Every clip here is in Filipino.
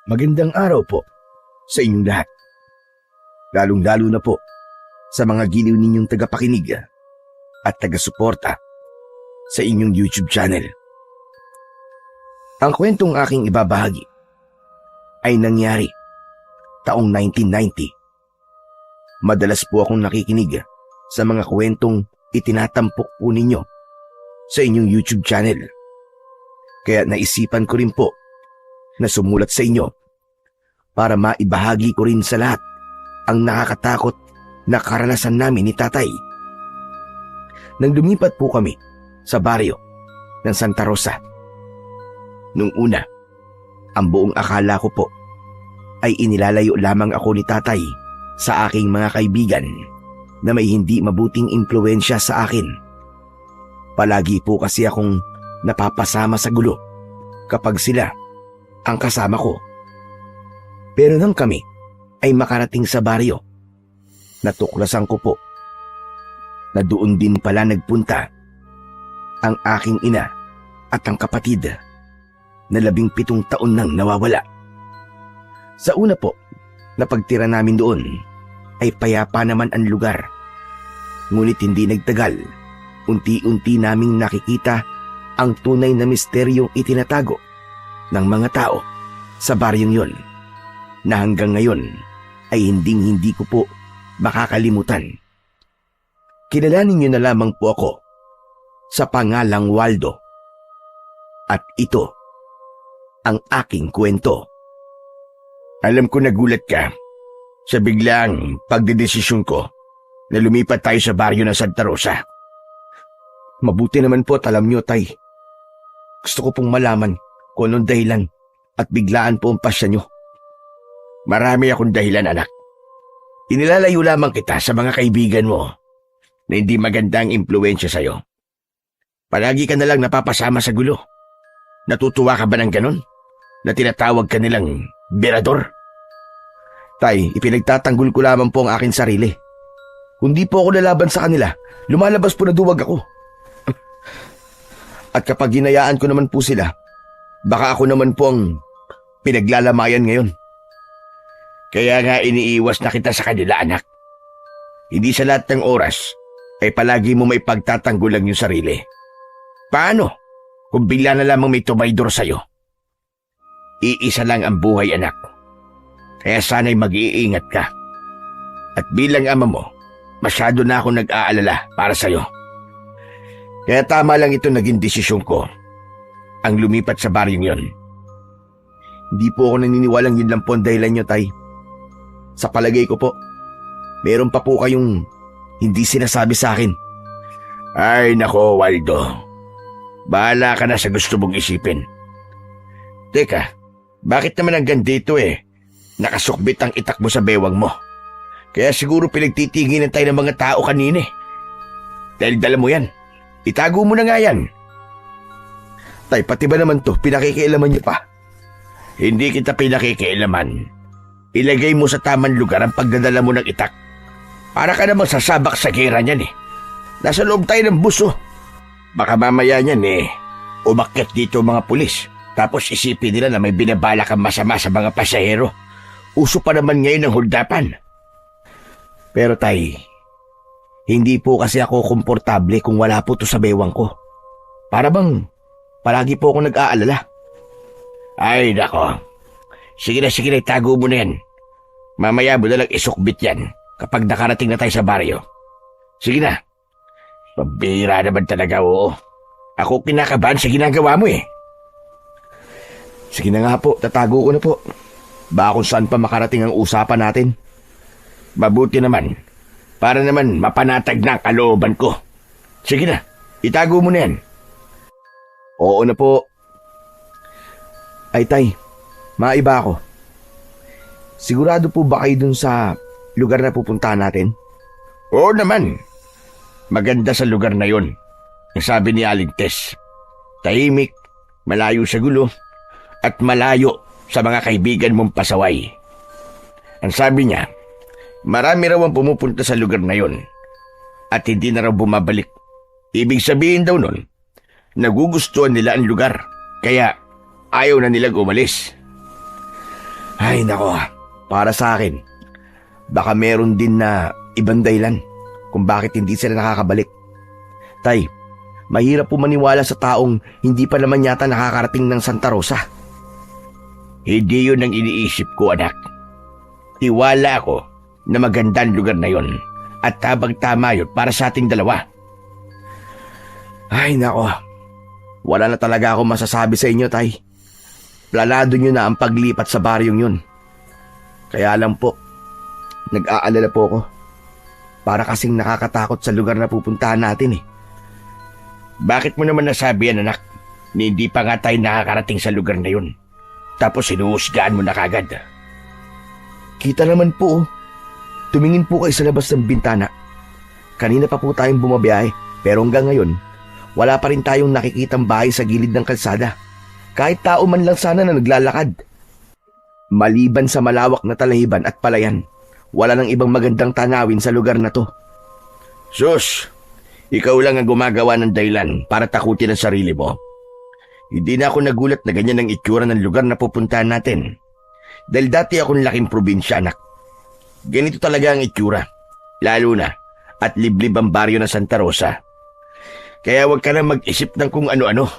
Magandang araw po sa inyong lahat. Lalong-lalo na po sa mga giliw ninyong tagapakinig at taga-suporta sa inyong YouTube channel. Ang kwentong aking ibabahagi ay nangyari taong 1990. Madalas po akong nakikinig sa mga kwentong itinatampok po ninyo sa inyong YouTube channel. Kaya naisipan ko rin po na sumulat sa inyo para maibahagi ko rin sa lahat ang nakakatakot na karanasan namin ni tatay. Nang lumipat po kami sa baryo ng Santa Rosa, nung una, ang buong akala ko po ay inilalayo lamang ako ni tatay sa aking mga kaibigan na may hindi mabuting impluwensya sa akin. Palagi po kasi akong napapasama sa gulo kapag sila ang kasama ko. Pero nang kami ay makarating sa baryo, natuklasan ko po na doon din pala nagpunta ang aking ina at ang kapatid na 17 taon nang nawawala. Sa una po, na pagtira namin doon ay payapa naman ang lugar. Ngunit hindi nagtagal, unti-unti naming nakikita ang tunay na misteryong itinatago ng mga tao sa baryong yon, na hanggang ngayon ay hindi ko po makakalimutan. Kilalanin niyo na lamang po ako sa pangalang Waldo. At ito ang aking kwento. Alam ko nagulat ka sa biglang pagdedesisyon ko na lumipat tayo sa baryo ng Santa Rosa. Mabuti naman po at alam niyo, tay. Gusto ko pong malaman kung anong dahilan at biglaan po ang pasya niyo. Marami akong dahilan, anak. Inilalayo lamang kita sa mga kaibigan mo na hindi magandang impluwensya sa'yo. Palagi ka nalang napapasama sa gulo. Natutuwa ka ba ng ganon? Na tinatawag ka nilang berador? Tay, ipinagtatanggol ko lamang po ang aking sarili. Kung di po ako lalaban sa kanila, lumalabas po na duwag ako. At kapag hinayaan ko naman po sila, baka ako naman po ang pinaglalamayan ngayon. Kaya nga iniiwas na kita sa kanila, anak. Hindi sa lahat ng oras ay palagi mo may pagtatanggulang yung sarili. Paano kung bigla na lamang may tumaydor sa'yo? Iisa lang ang buhay, anak. Kaya sana'y mag-iingat ka. At bilang ama mo, masyado na ako nag-aalala para sa'yo. Kaya tama lang ito naging desisyon ko, ang lumipat sa baryong yon. Hindi po ako naniniwalang yun lang po ang dahilan nyo, tay. Sa palagay ko po, meron pa po kayong hindi sinasabi sa akin. Ay nako, Waldo. Bahala ka na sa gusto mong isipin. Teka, bakit naman hanggang dito nakasukbit ang itak mo sa bewang mo? Kaya siguro pinagtitinginan tayo ng mga tao kanina. Dahil dala mo yan. Itago mo na nga yan. Tay, pati ba naman to, pinakikialaman niyo pa? Hindi kita pinakikialaman. Ilagay mo sa tamang lugar ang pagdadala mo ng itak. Para ka namang sasabak sa gera niyan Nasa loob tayo ng buso. Baka mamaya niyan umakyat dito mga pulis. Tapos isipin nila na may binabala kang masama sa mga pasahero. Uso pa naman ngayon ang huldapan. Pero tay, hindi po kasi ako komportable kung wala po to sa bewang ko. Para bang palagi po ako nag-aalala. Ay nako. Sige na, itago mo na yan. Mamaya mo na lang isukbit yan kapag nakarating na tayo sa baryo. Sige na. Pambira naman talaga, oo. Ako kinakabahan sa ginagawa mo Sige na nga po, tatago ko na po. Baka kung saan pa makarating ang usapan natin. Mabuti naman. Para naman mapanatag na ang kalooban ko. Sige na, itago mo na yan. Oo na po. Ay tay, maiba ako. Sigurado po ba kayo dun sa lugar na pupuntahan natin? Oo naman. Maganda sa lugar na yon. Ang sabi ni Aling Tess. Tahimik, malayo sa gulo, at malayo sa mga kaibigan mong pasaway. Ang sabi niya, marami raw ang pumupunta sa lugar na yon at hindi na raw bumabalik. Ibig sabihin daw nun, nagugustuhan nila ang lugar, kaya ayaw na nilang umalis. Ay nako, para sa akin, baka meron din na ibang dahilan kung bakit hindi sila nakakabalik. Tay, mahirap po maniwala sa taong hindi pa naman yata nakakarating ng Santa Rosa. Hindi yun ang iniisip ko, anak. Tiwala ako na magandang lugar na yun at habang tama yun para sa ating dalawa. Ay nako, wala na talaga ako masasabi sa inyo, Tay. Planado nyo na ang paglipat sa baryong yun. Kaya lang po, nag-aalala po ako. Para kasing nakakatakot sa lugar na pupuntahan natin eh. Bakit mo naman nasabi yan, anak? Hindi pa nga tayo nakakarating sa lugar na yun. Tapos sinuhusgaan mo na kagad. Kita naman po, tumingin po kayo sa labas ng bintana. Kanina pa po tayong bumabiyahe, pero hanggang ngayon, wala pa rin tayong nakikitang bahay sa gilid ng kalsada. Kahit tao man lang sana na naglalakad. Maliban sa malawak na talahiban at palayan, wala nang ibang magandang tanawin sa lugar na to. Sus, ikaw lang ang gumagawa ng dahilan para takutin ang sarili mo. Hindi na ako nagulat na ganyan ang itsura ng lugar na pupuntahan natin. Dahil dati akong laking probinsya, anak. Ganito talaga ang itsura, lalo na at liblib ang baryo ng Santa Rosa. Kaya huwag ka na mag-isip ng kung ano-ano.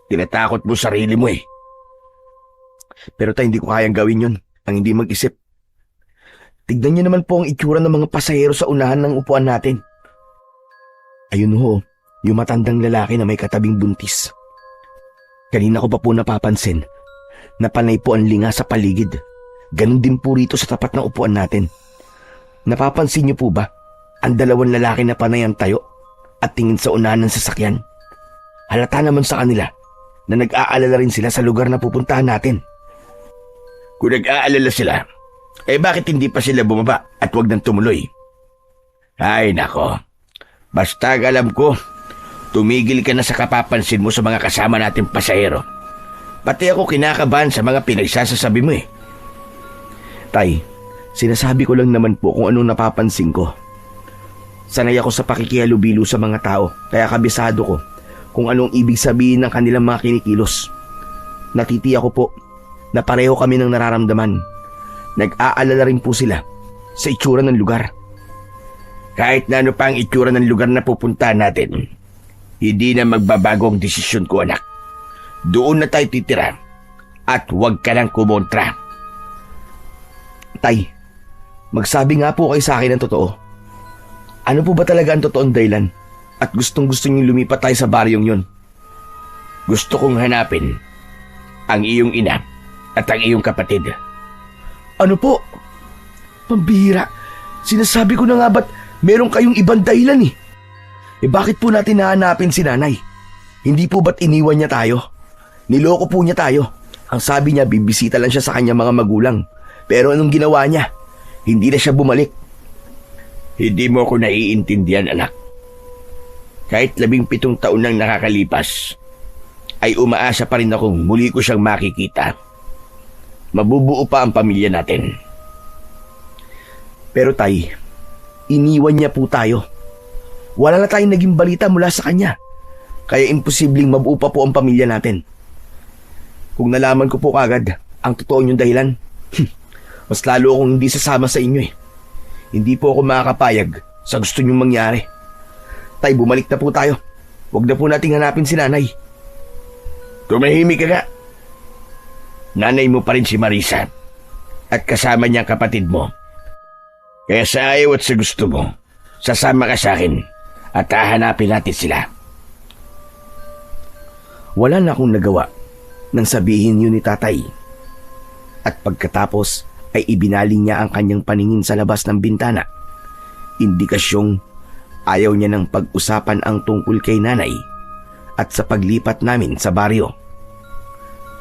Tinatakot mo sarili mo eh. Pero tayo hindi ko kayang gawin yun, ang hindi mag-isip. Tignan niyo naman po ang itsura ng mga pasahero sa unahan ng upuan natin. Ayun ho, yung matandang lalaki na may katabing buntis. Kanina ko pa po napapansin na panay po ang linga sa paligid. Ganon din po rito sa tapat ng upuan natin. Napapansin niyo po ba ang dalawang lalaki na panay ang tayo at tingin sa unahan ng sasakyan? Halata naman sa kanila na nag-aalala rin sila sa lugar na pupuntahan natin. Kung nag-aalala sila, bakit hindi pa sila bumaba at wag nang tumuloy? Ay nako, basta alam ko, tumigil ka na sa kapapansin mo sa mga kasama nating pasahero. Pati ako kinakabahan sa mga pinagsasasabi mo eh. Tay, sinasabi ko lang naman po kung anong napapansin ko. Sanay ako sa pakikihalubilo sa mga tao, kaya kabisado ko kung anong ibig sabihin ng kanilang mga kinikilos. Natitiyak ko po na pareho kami ng nararamdaman. Nag-aalala rin po sila sa itsura ng lugar. Kahit na ano pa ang itsura ng lugar na pupuntahan natin, hindi na magbabago ang desisyon ko, anak. Doon na tayo titira at huwag ka nang kumontra. Tay, magsabi nga po kayo sa akin ng totoo. Ano po ba talaga ang totoong dahilan? At gustong-gusto niyong lumipat tayo sa baryong yun? Gusto kong hanapin ang iyong ina at ang iyong kapatid. Ano po? Pambihira. Sinasabi ko na nga ba't meron kayong ibang dahilan eh? Bakit po natin nahanapin si nanay? Hindi po ba't iniwan niya tayo? Niloko po niya tayo. Ang sabi niya bibisita lang siya sa kanyang mga magulang. Pero anong ginawa niya? Hindi na siya bumalik. Hindi mo ako naiintindihan, anak. Kahit 17 taon nang nakakalipas, ay umaasa pa rin akong muli ko siyang makikita. Mabubuo pa ang pamilya natin. Pero tay, iniwan niya po tayo. Wala na tayong naging balita mula sa kanya. Kaya imposibleng mabuo pa po ang pamilya natin. Kung nalaman ko po kagad ang totoo niyong dahilan, mas lalo akong hindi sasama sa inyo eh. Hindi po ako makakapayag sa gusto niyong mangyari. Tay, bumalik na po tayo. Huwag na po nating hanapin si nanay. Tumahimik ka nga. Nanay mo pa rin si Marisa at kasama niya ang kapatid mo. Kaya sa ayaw at sa gusto mo, sasama ka sa akin at hahanapin natin sila. Wala na akong nagawa nang sabihin yun ni tatay. At pagkatapos ay ibinaling niya ang kanyang paningin sa labas ng bintana. Indikasyong ayaw niya ng pag-usapan ang tungkol kay nanay at sa paglipat namin sa baryo.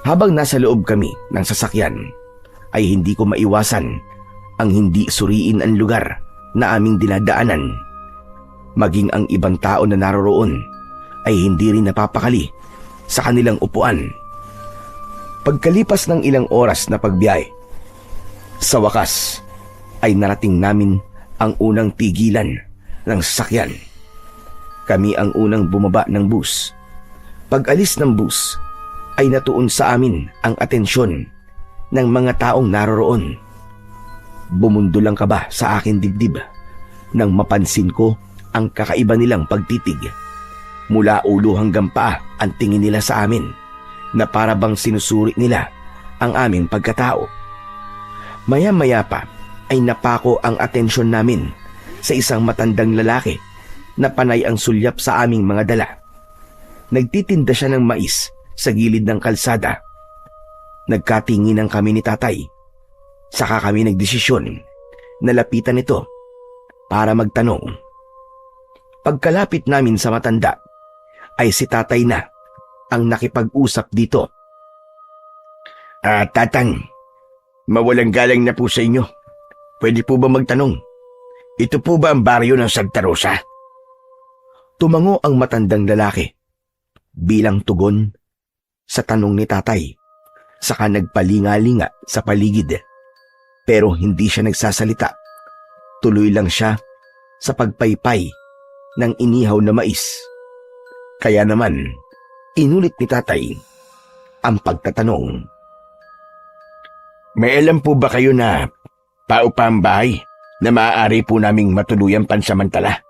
Habang nasa loob kami ng sasakyan, ay hindi ko maiwasan ang hindi suriin ang lugar na aming dinadaanan. Maging ang ibang tao na naroroon ay hindi rin napapakali sa kanilang upuan. Pagkalipas ng ilang oras na pagbiyahe, sa wakas ay narating namin ang unang tigilan ng sasakyan. Kami ang unang bumaba ng bus. Pag alis ng bus, ay natuon sa amin ang atensyon ng mga taong naroroon. Bumundo lang kaba sa akin dibdib nang mapansin ko ang kakaiba nilang pagtitig. Mula ulo hanggang paa ang tingin nila sa amin na para bang sinusuri nila ang aming pagkatao. Maya-maya pa ay napako ang atensyon namin sa isang matandang lalaki na panay ang sulyap sa aming mga dala. Nagtitinda siya ng mais sa gilid ng kalsada. Nagkatinginan kami ni tatay. Saka kami nagdesisyon na lapitan ito para magtanong. Pagkalapit namin sa matanda, ay si tatay na ang nakipag-usap dito. Tatang, mawalang galang na po sa inyo. Pwede po ba magtanong? Ito po ba ang baryo ng Santa Rosa? Tumango ang matandang lalaki bilang tugon sa tanong ni tatay. Saka nagpalinga-linga sa paligid. Pero hindi siya nagsasalita. Tuloy lang siya sa pagpaypay ng inihaw na mais. Kaya naman, inulit ni tatay ang pagtatanong. May alam po ba kayo na paupa ang bahay na maaari po naming matuluyang pansamantala?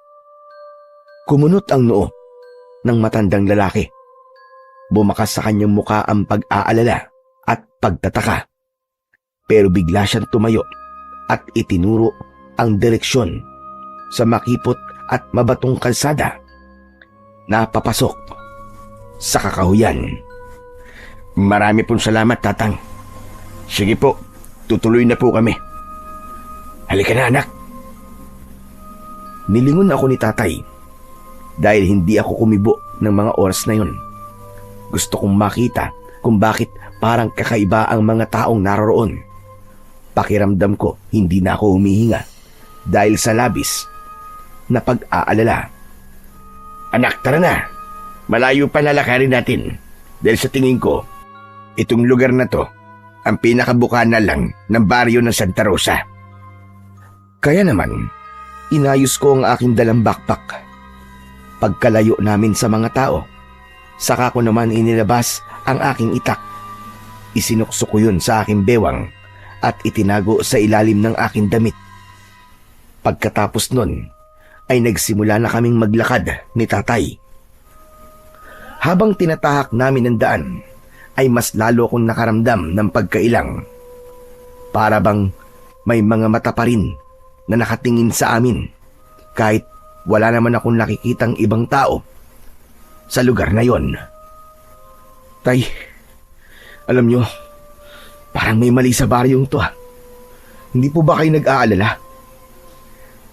Kumunot ang noo ng matandang lalaki. Bumakas sa kanyang muka ang pag-aalala at pagtataka. Pero bigla siyang tumayo at itinuro ang direksyon sa makipot at mabatong kalsada na papasok sa kakahuyan. Marami pong salamat, tatang. Sige po, tutuloy na po kami. Halika na, anak. Nilingon ako ni tatay dahil hindi ako kumibo ng mga oras na yun. Gusto kong makita kung bakit parang kakaiba ang mga taong naroroon. Pakiramdam ko hindi na ako humihinga dahil sa labis na pag-aalala. Anak, tara na. Malayo pa lalakarin natin. Dahil sa tingin ko, itong lugar na to, ang pinakabukana lang ng baryo ng Santa Rosa. Kaya naman, inayos ko ang aking dalang backpack. Pagkalayo namin sa mga tao, saka ko naman inilabas ang aking itak. Isinukso ko yun sa aking bewang at itinago sa ilalim ng aking damit. Pagkatapos nun, ay nagsimula na kaming maglakad ni tatay. Habang tinatahak namin ang daan, ay mas lalo akong nakaramdam ng pagkailang. Para bang may mga mata pa rin na nakatingin sa amin kahit wala naman akong nakikitang ibang tao sa lugar na yon. Tay, alam nyo, parang may mali sa baryong to. Hindi po ba kayo nag-aalala?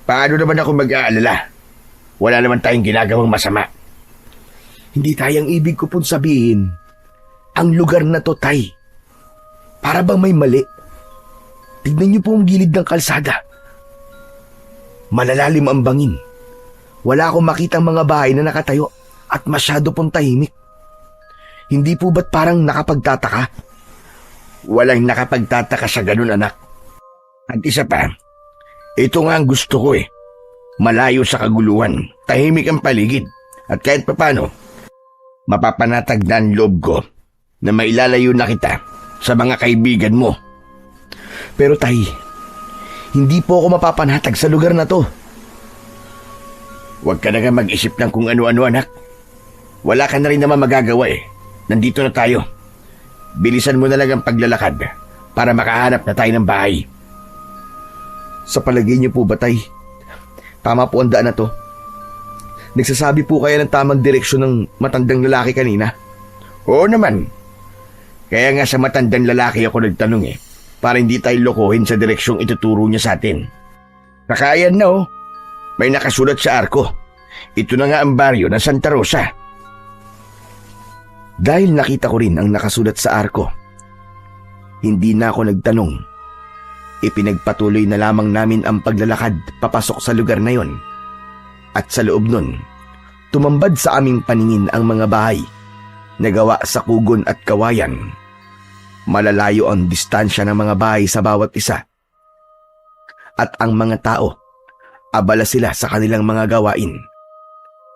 Paano naman ako mag-aalala? Wala naman tayong ginagawang masama. Hindi tayang ibig ko pong sabihin. Ang lugar na to, tay. Para bang may mali. Tignan niyo po ang gilid ng kalsada. Malalalim ang bangin. Wala akong makitang mga bahay na nakatayo at masyado pong tahimik. Hindi po ba't parang nakapagtataka? Walang nakapagtataka sa ganun, anak. At isa pa, ito nga ang gusto ko eh. Malayo sa kaguluhan, tahimik ang paligid, at kahit papano, mapapanatag na ang loob ko na mailalayo na kita sa mga kaibigan mo. Pero tay, hindi po ako mapapanatag sa lugar na to. Huwag ka na nga mag-isip ng kung ano-ano, anak. Wala ka na rin naman magagawa eh. Nandito na tayo. Bilisan mo na lang ang paglalakad para makahanap na tayo ng bahay. Sa palagay niyo po ba, tay? Tama po ang daan na to. Nagsasabi po kaya ng tamang direksyon ng matandang lalaki kanina? Oo naman. Kaya nga sa matandang lalaki ako nagtanong eh, para hindi tayo lokohin sa direksyong ituturo niya sa atin. Nakaayan na oh. May nakasulat sa arko. Ito na nga ang baryo ng Santa Rosa. Dahil nakita ko rin ang nakasulat sa arko, hindi na ako nagtanong. Ipinagpatuloy na lamang namin ang paglalakad papasok sa lugar na yon. At sa loob nun, tumambad sa aming paningin ang mga bahay na gawa sa kugon at kawayan. Malalayo ang distansya ng mga bahay sa bawat isa. At ang mga tao, abala sila sa kanilang mga gawain.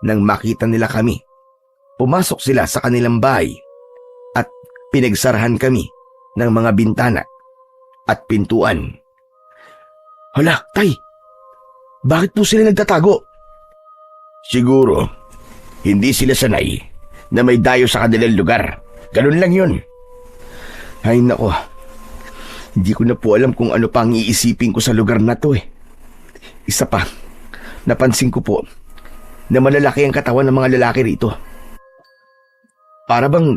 Nang makita nila kami, pumasok sila sa kanilang bahay at pinagsarahan kami ng mga bintana at pintuan. Hala, tay! Bakit po sila nagtatago? Siguro, hindi sila sanay na may dayo sa kanilang lugar. Ganun lang yun. Ay nako, hindi ko na po alam kung ano pa ang iisipin ko sa lugar na to eh. Isa pa, napansin ko po na malalaki ang katawan ng mga lalaki rito. Para bang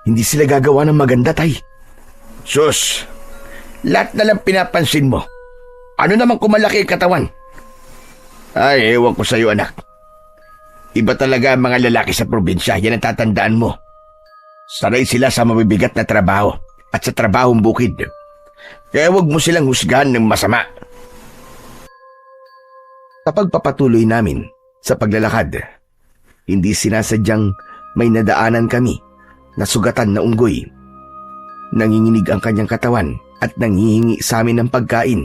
hindi sila gagawa ng maganda, tay. Sus, lahat na lang pinapansin mo. Ano naman kung malaki ang katawan? Ay, ewan ko sa'yo, anak. Iba talaga ang mga lalaki sa probinsya, yan ang tatandaan mo. Sanay sila sa mabibigat na trabaho at sa trabahong bukid. Kaya huwag mo silang husgahan ng masama. Sa pagpapatuloy namin sa paglalakad, hindi sinasadyang may nadaanan kami na sugatan na unggoy. Nanginginig ang kanyang katawan at nanghihingi sa amin ng pagkain.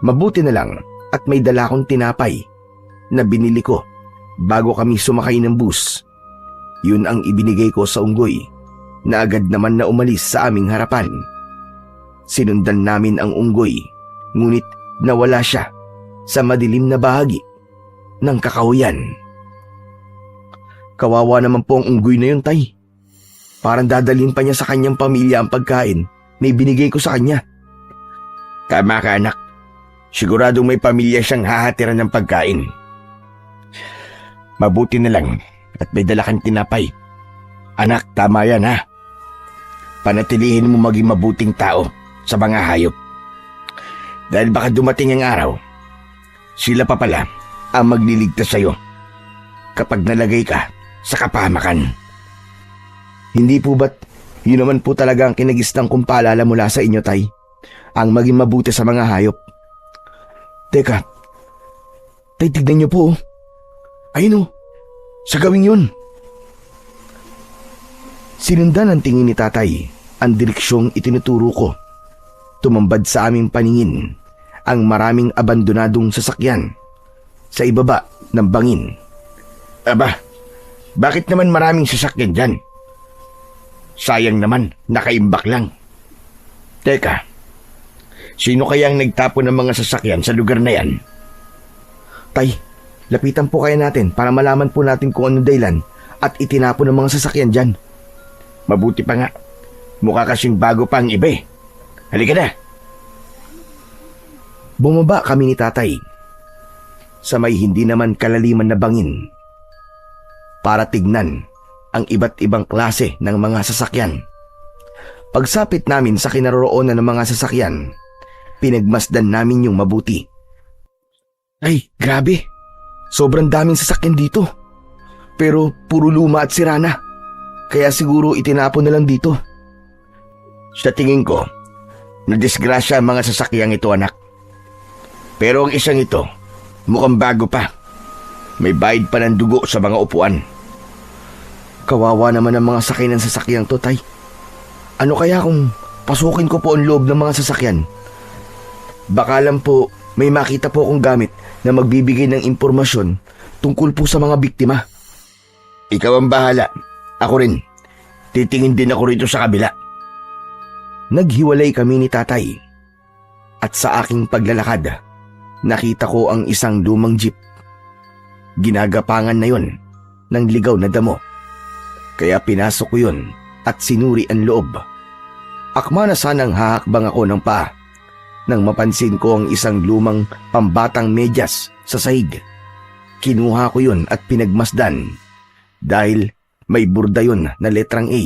Mabuti na lang at may dala akong tinapay na binili ko bago kami sumakay ng bus. Yun ang ibinigay ko sa unggoy na agad naman na umalis sa aming harapan. Sinundan namin ang unggoy, ngunit nawala siya sa madilim na bahagi ng kakahuyan. Kawawa naman po ang unggoy na yun, tay. Parang dadalhin pa niya sa kanyang pamilya ang pagkain na ibinigay ko sa kanya. Tama ka, anak. Siguradong may pamilya siyang hahatiran ng pagkain. Mabuti na lang at may dala kang tinapay. Anak, tama yan ha. Panatilihin mo maging mabuting tao sa mga hayop. Dahil baka dumating ang araw, sila pa pala ang magliligtas sa'yo kapag nalagay ka sa kapahamakan. Hindi po ba't yun naman po talaga ang kinagistang kong paalala mula sa inyo, tay? Ang maging mabuti sa mga hayop. Teka, tay, tignan niyo po. Ayun sa gawing yun. Sinundan ng tingin ni tatay ang direksyong itinuturo ko. Tumambad sa aming paningin ang maraming abandonadong sasakyan sa ibaba ng bangin. Aba, bakit naman maraming sasakyan dyan? Sayang naman, nakaimbak lang. Teka, sino kayang nagtapon ng mga sasakyan sa lugar na yan? Tay, lapitan po kaya natin para malaman po natin kung ano dahilan at itinapon ng mga sasakyan dyan. Mabuti pa nga, mukha kasing bago pa ang iba eh. Halika na. Bumaba kami ni tatay sa may hindi naman kalaliman na bangin para tignan ang iba't ibang klase ng mga sasakyan. Pagsapit namin sa kinaroroonan ng mga sasakyan, pinagmasdan namin yung mabuti. Ay, grabe! Sobrang daming sasakyan dito. Pero puro luma at sira na. Kaya siguro itinapon na lang dito. Sa tingin ko, nadisgrasya ang mga sasakyang ito, anak. Pero ang isang ito, mukhang bago pa. May bayad pa ng dugo sa mga upuan. Kawawa naman ang mga sakay ng sasakyang to, tay. Ano kaya kung pasukin ko po ang loob ng mga sasakyan? Baka lang po may makita po akong gamit na magbibigay ng impormasyon tungkol po sa mga biktima. Ikaw ang bahala. Ako rin. Titingin din ako rito sa kabila. Naghiwalay kami ni tatay. At sa aking paglalakad, nakita ko ang isang lumang jeep. Ginagapangan na yon ng ligaw na damo. Kaya pinasok ko yun at sinuri ang loob. Akma na sanang hahakbang ako ng paa nang mapansin ko ang isang lumang pambatang medyas sa sahig. Kinuha ko yun at pinagmasdan dahil may burda yun na letrang A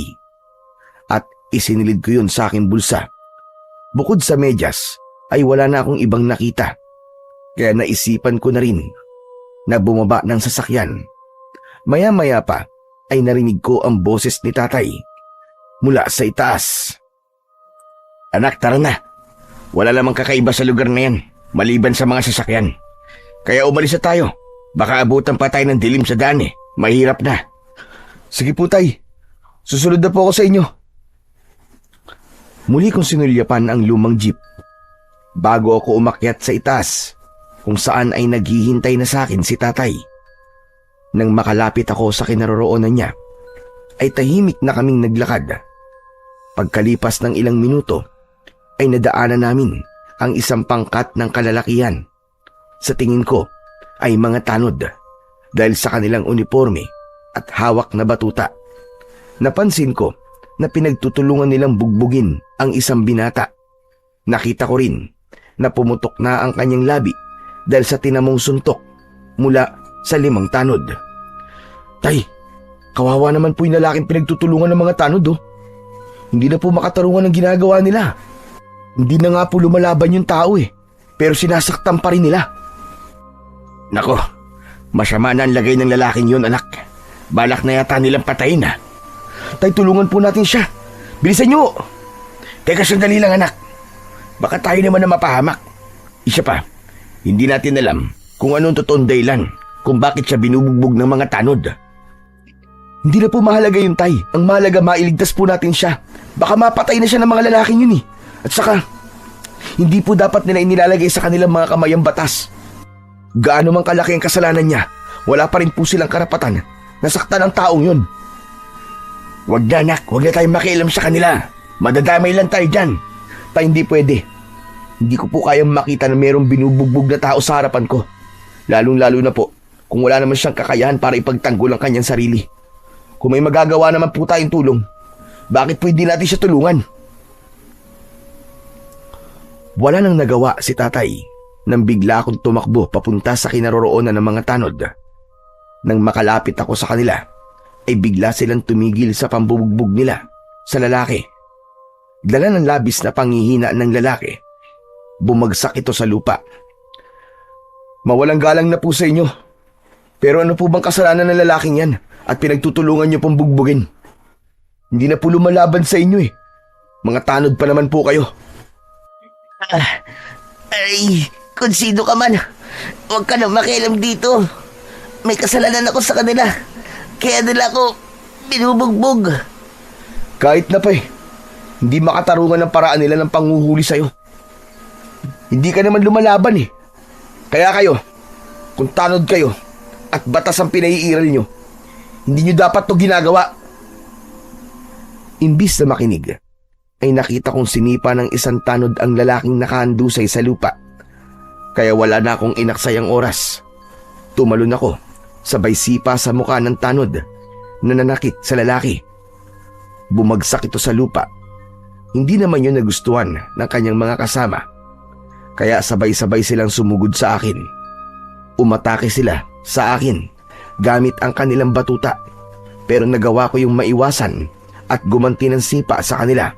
at isinilid ko yun sa aking bulsa. Bukod sa medyas ay wala na akong ibang nakita kaya naisipan ko na rin na bumaba ng sasakyan. Maya-maya pa ay narinig ko ang boses ni tatay mula sa itaas. Anak, tara na. Wala namang kakaiba sa lugar na yan, maliban sa mga sasakyan. Kaya umalis na tayo. Baka abutan pa tayo ng dilim sa daan eh. Mahirap na. Sige po, tay. Susunod na po ako sa inyo. Muli kong sinulyapan ang lumang jeep bago ako umakyat sa itaas kung saan ay naghihintay na sa akin si tatay. Nang makalapit ako sa kinaroroonan niya, ay tahimik na kaming naglakad. Pagkalipas ng ilang minuto, ay nadaanan namin ang isang pangkat ng kalalakihan. Sa tingin ko ay mga tanod dahil sa kanilang uniforme at hawak na batuta. Napansin ko na pinagtutulungan nilang bugbugin ang isang binata. Nakita ko rin na pumutok na ang kanyang labi dahil sa tinamong suntok mula sa 5 tanod. Tay, kawawa naman po yung lalaking pinagtutulungan ng mga tanod oh. Hindi na po makatarungan ang ginagawa nila. Hindi na nga po lumalaban yung tao pero sinasaktan pa rin nila. Nako, masama na ang lagay ng lalaking yun, anak. Balak na yata nilang patayin ha. Tay, tulungan po natin siya. Bilisan nyo! Teka, sandali lang anak. Baka tayo naman na mapahamak. Isa pa, hindi natin alam kung anong totoong dahilan kung bakit siya binubugbog ng mga tanod. Hindi na po mahalaga yun, Tay. Ang mahalaga, mailigtas po natin siya. Baka mapatay na siya ng mga lalaking yun At saka, hindi po dapat nila inilalagay sa kanilang mga kamay ang batas. Gaano man kalaki ang kasalanan niya, wala pa rin po silang karapatan na saktan ang taong yun. Wag na anak, wag na tayong makialam sa kanila. Madadamay lang tayo dyan. Tay, hindi pwede. Hindi ko po kayang makita na mayroong binubugbog na tao sa harapan ko. Lalong-lalo na po kung wala naman siyang kakayahan para ipagtanggol ang kanyang sarili. Kung may magagawa naman po tayong tulong, bakit po hindi natin siya tulungan? Wala nang nagawa si tatay nang bigla akong tumakbo papunta sa kinaroroonan ng mga tanod. Nang makalapit ako sa kanila, ay bigla silang tumigil sa pambubugbog nila sa lalaki. Dala ng labis na panghihina ng lalaki, bumagsak ito sa lupa. Mawalang galang na po sa inyo. Pero ano po bang kasalanan ng lalaking yan at pinagtutulungan niyo pong bugbugin? Hindi na po lumalaban sa inyo Mga tanod pa naman po kayo. Ay, kung sino ka man, huwag ka na makialam dito. May kasalanan ako sa kanila. Kaya nila ako binubugbog. Kahit na pa hindi makatarungan ng paraan nila ng panghuhuli sa'yo. Hindi ka naman lumalaban Kaya kayo, kung tanod kayo at batas ang pinaiiral nyo, hindi nyo dapat to ginagawa. Imbis na makinig, ay nakita kong sinipa ng isang tanod ang lalaking nakahandusay sa lupa. Kaya wala na akong inaksayang oras. Tumalon ako, sabay sipa sa mukha ng tanod na nanakit sa lalaki. Bumagsak ito sa lupa. Hindi naman yun nagustuhan ng kanyang mga kasama. Kaya sabay-sabay silang sumugod sa akin. Umatake sila sa akin gamit ang kanilang batuta. Pero nagawa ko yung maiwasan at gumanti ng sipa sa kanila.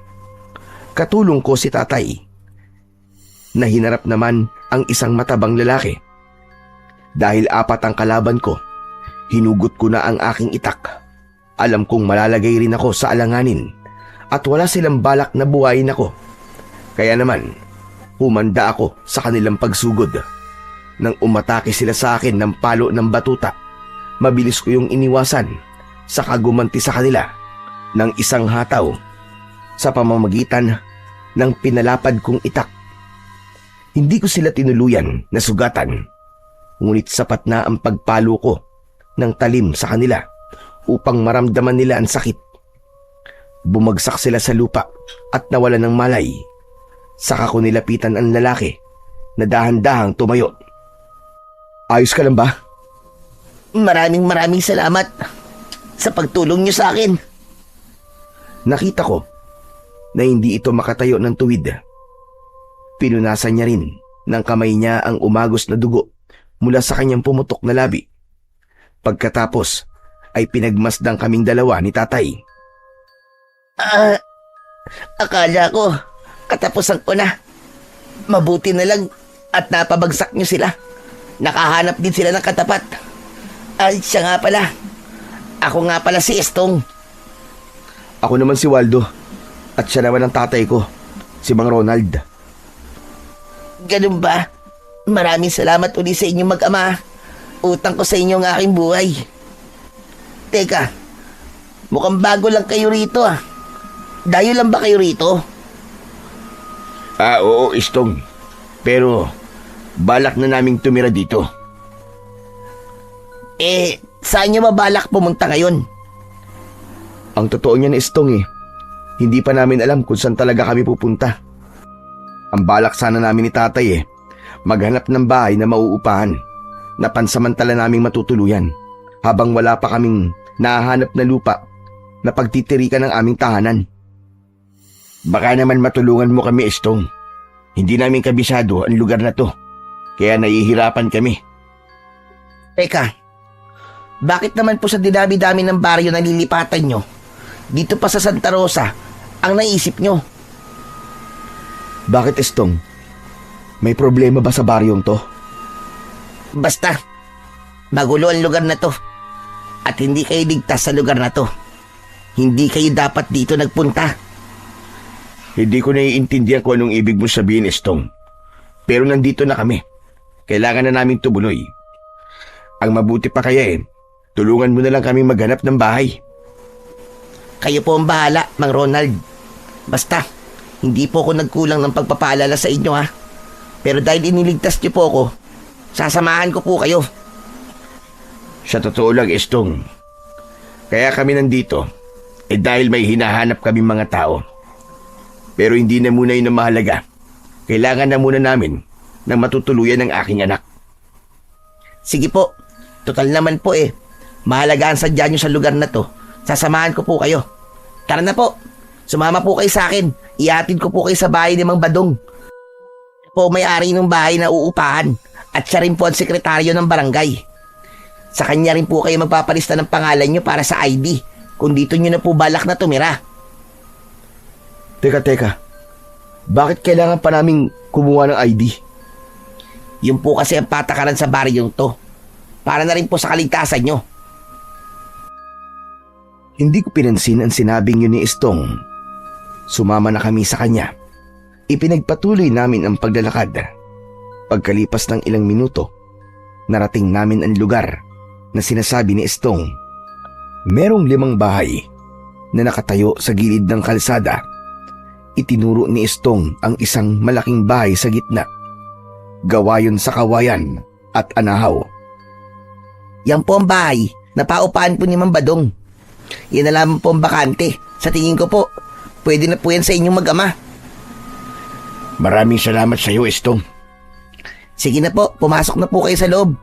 Katulong ko si tatay, na hinarap naman ang isang matabang lalaki. Dahil 4 ang kalaban ko, hinugot ko na ang aking itak. Alam kong malalagay rin ako sa alanganin at wala silang balak na buhayin ako. Kaya naman, humanda ako sa kanilang pagsugod. Nang umatake sila sa akin ng palo ng batuta, mabilis ko yung iniwasan, saka gumanti sa kanila ng isang hataw sa pamamagitan ng pinalapad kong itak. Hindi ko sila tinuluyan na sugatan, ngunit sapat na ang pagpalo ko ng talim sa kanila upang maramdaman nila ang sakit. Bumagsak sila sa lupa at nawalan ng malay. Saka ko nilapitan ang lalaki na dahan-dahang tumayo. Ayos ka lang ba? Maraming salamat sa pagtulong niyo sa akin. Nakita ko na hindi ito makatayo ng tuwid. Pinunasan niya rin ng kamay niya ang umagos na dugo mula sa kanyang pumutok na labi. Pagkatapos ay pinagmasdang kaming dalawa ni tatay. Akala ko katapusan ko na. Mabuti na lang at napabagsak niyo sila. Nakahanap din sila ng katapat. Ay, siya nga pala. Ako nga pala si Estong. Ako naman si Waldo. At siya naman ang tatay ko, si Mang Ronald. Ganun ba? Maraming salamat ulit sa inyong mag-ama. Utang ko sa inyo ang aking buhay. Teka, mukhang bago lang kayo rito Dayo lang ba kayo rito? Oo, Istong. Pero balak na naming tumira dito. Saan nyo mabalak pumunta ngayon? Ang totoo niya na Istong hindi pa namin alam kung saan talaga kami pupunta. Ang balak sana namin ni tatay maghanap ng bahay na mauupahan na pansamantala naming matutuluyan habang wala pa kaming nahahanap na lupa na pagtitirikan ng aming tahanan. Baka naman matulungan mo kami, Estong. Hindi namin kabisado ang lugar na to, kaya nahihirapan kami. Teka, bakit naman po sa dinami-dami ng baryo na lilipatan nyo, dito pa sa Santa Rosa, ang naisip nyo? Bakit, Estong? May problema ba sa baryong to? Basta, magulo ang lugar na to. At hindi kayo ligtas sa lugar na to. Hindi kayo dapat dito nagpunta. Hindi ko naiintindihan kung anong ibig mo sabihin, Estong. Pero nandito na kami. Kailangan na namin tumuloy. Ang mabuti pa kaya tulungan mo na lang kami maghanap ng bahay. Kayo po ang bahala, Mang Ronald. Basta, hindi po ako nagkulang ng pagpapaalala sa inyo ha. Pero dahil iniligtas niyo po ako, sasamahan ko po kayo. Sa totoo lang, Estong. Kaya kami nandito, dahil may hinahanap kami mga tao. Pero hindi na muna yun ang mahalaga. Kailangan na muna namin na matutuluyan ng aking anak. Sige po, total naman po mahalaga ang sadya nyo sa lugar na to. Sasamahan ko po kayo. Tara na po, sumama po kayo sa akin. Ihatid ko po kayo sa bahay ni Mang Badong. Po may-ari ng bahay na uupahan at siya rin po ang sekretaryo ng barangay. Sa kanya rin po kayo magpapalista ng pangalan nyo para sa ID kung dito nyo na po balak na tumira. Teka. Bakit kailangan pa naming kumuha ng ID? Yun po kasi ang patakaran sa baryong to. Para na rin po sa kaligtasan nyo. Hindi ko pinansin ang sinabing yun ni Estong. Sumama na kami sa kanya. Ipinagpatuloy namin ang paglalakad. Pagkalipas ng ilang minuto, narating namin ang lugar na sinasabi ni Estong. Merong 5 bahay na nakatayo sa gilid ng kalsada. Itinuro ni Estong ang isang malaking bahay sa gitna. Gawa yun sa kawayan at anahaw. Yan po ang bahay na paupahan po ni Mang Badong. Yan na lamang po ang bakante. Sa tingin ko po, pwede na po yan sa inyong mag-ama. Maraming salamat sa iyo, Estong. Sige na po, pumasok na po kayo sa loob.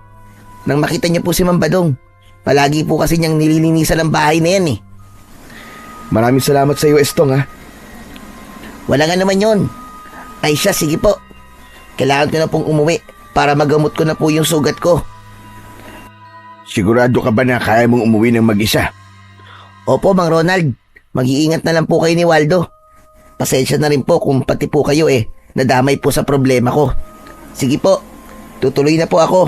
Nang makita niyo po si Mang Badong, palagi po kasi niyang nililinisan ang bahay na yan Maraming salamat sa iyo, Estong ha. Wala nga naman yun. Ay siya, sige po. Kailangan ko na pong umuwi para magamot ko na po yung sugat ko. Sigurado ka ba na kaya mong umuwi ng mag-isa? Opo, Mang Ronald. Mag-iingat na lang po kayo ni Waldo. Pasensya na rin po kung pati po kayo nadamay po sa problema ko. Sige po, tutuloy na po ako.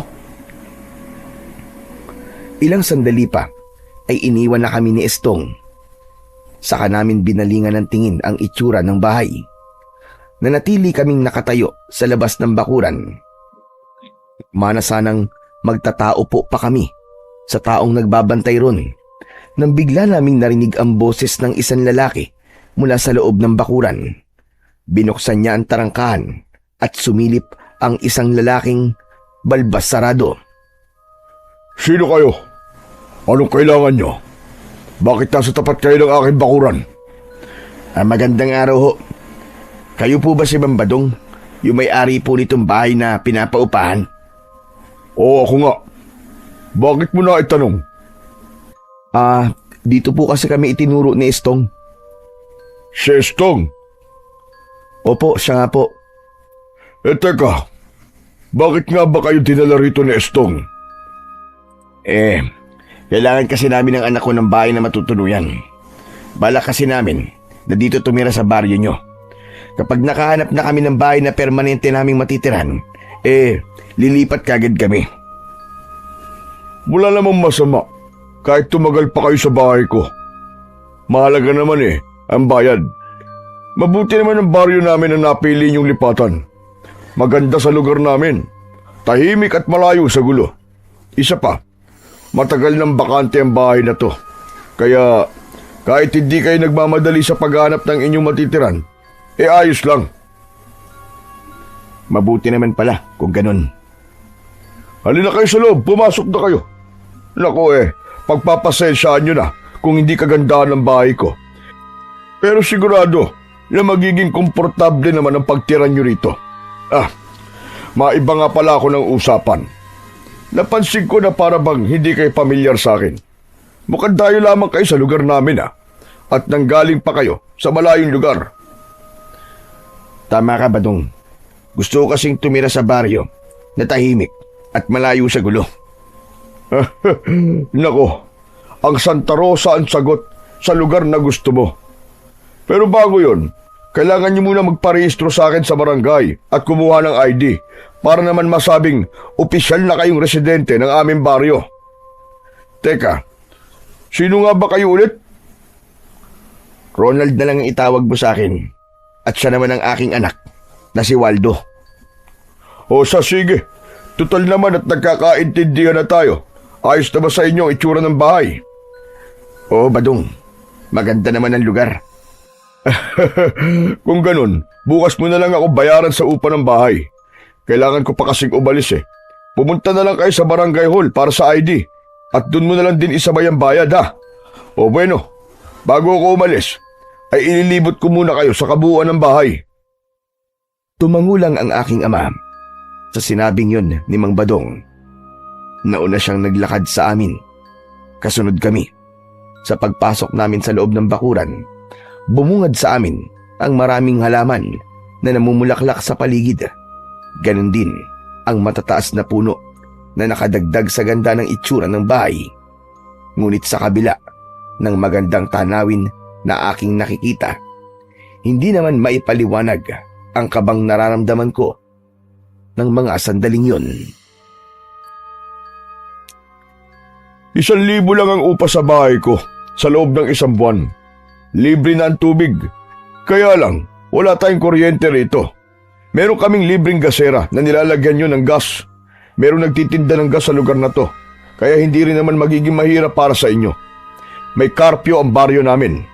Ilang sandali pa ay iniwan na kami ni Estong. Saka namin binalingan ng tingin ang itsura ng bahay. Nanatili kaming nakatayo sa labas ng bakuran. Mana sanang magtatao po pa kami sa taong nagbabantay ron nang bigla naming narinig ang boses ng isang lalaki mula sa loob ng bakuran. Binuksan niya ang tarangkahan at sumilip ang isang lalaking balbas sarado. Sino kayo? Anong kailangan nyo? Bakit nasa tapat kayo ng aking bakuran? Magandang araw ho. Kayo po ba si Mang Badong? Yung may-ari po nitong bahay na pinapaupahan? Oo, ako nga. Bakit mo na itanong? Dito po kasi kami itinuro ni Estong. Si Estong? Opo, siya nga po. Teka. Bakit nga ba kayo dinala rito ni Estong? Kailangan kasi namin ng anak ko ng bahay na matutuluyan. Balak kasi namin na dito tumira sa baryo nyo. Kapag nakahanap na kami ng bahay na permanente naming matitiran, lilipat kagad kami. Wala namang masama kahit tumagal pa kayo sa bahay ko. Mahalaga naman ang bayad. Mabuti naman ang baryo namin na napili niyong lipatan. Maganda sa lugar namin. Tahimik at malayo sa gulo. Isa pa, matagal nang bakante ang bahay na to. Kaya kahit hindi kayo nagmamadali sa paghanap ng inyong matitiran, ayos lang. Mabuti naman pala kung ganun. Halina kayo sa loob, pumasok na kayo. Naku pagpapasensyaan nyo na kung hindi kagandahan ng bahay ko. Pero sigurado, na magiging komportable naman ang pagtira nyo rito. Maiba nga pala ako ng usapan. Napansin ko na para bang hindi kayo pamilyar sa akin. Mukhang dayo lamang kayo sa lugar namin at nanggaling pa kayo sa malayong lugar. Tama ka, Badong. Gusto ko kasing tumira sa baryo na tahimik at malayo sa gulo. Nako, ang Santa Rosa ang sagot sa lugar na gusto mo. Pero bago yon, kailangan niyo muna magparehistro sa akin sa barangay at kumuha ng ID para naman masabing opisyal na kayong residente ng aming baryo. Teka, sino nga ba kayo ulit? Ronald na lang ang itawag mo sa akin at siya naman ang aking anak na si Waldo. O sige, tutal naman at nagkakaintindihan na tayo. Ayos na ba sa inyo ang itsura ng bahay? Oo, Badong. Maganda naman ang lugar. Kung ganun, bukas mo na lang ako bayaran sa upa ng bahay. Kailangan ko pa kasing umalis Pumunta na lang kayo sa barangay hall para sa ID at dun mo na lang din isabay ang bayad O bueno, bago ako umalis, ay ililibot ko muna kayo sa kabuuan ng bahay. Tumangulang ang aking ama sa sinabing yun ni Mang Badong. Nauna siyang naglakad sa amin. Kasunod kami. Sa pagpasok namin sa loob ng bakuran, bumungad sa amin ang maraming halaman na namumulaklak sa paligid. Ganon din ang matataas na puno na nakadagdag sa ganda ng itsura ng bahay. Ngunit sa kabila ng magandang tanawin na aking nakikita, hindi naman maipaliwanag ang kabang nararamdaman ko ng mga sandaling yun. 1,000 lang ang upa sa bahay ko sa loob ng 1 buwan. Libre na ang tubig. Kaya lang, wala tayong kuryente rito. Meron kaming libreng gasera na nilalagyan nyo ng gas. Meron nagtitinda ng gas sa lugar na to. Kaya hindi rin naman magiging mahirap para sa inyo. May karpyo ang baryo namin.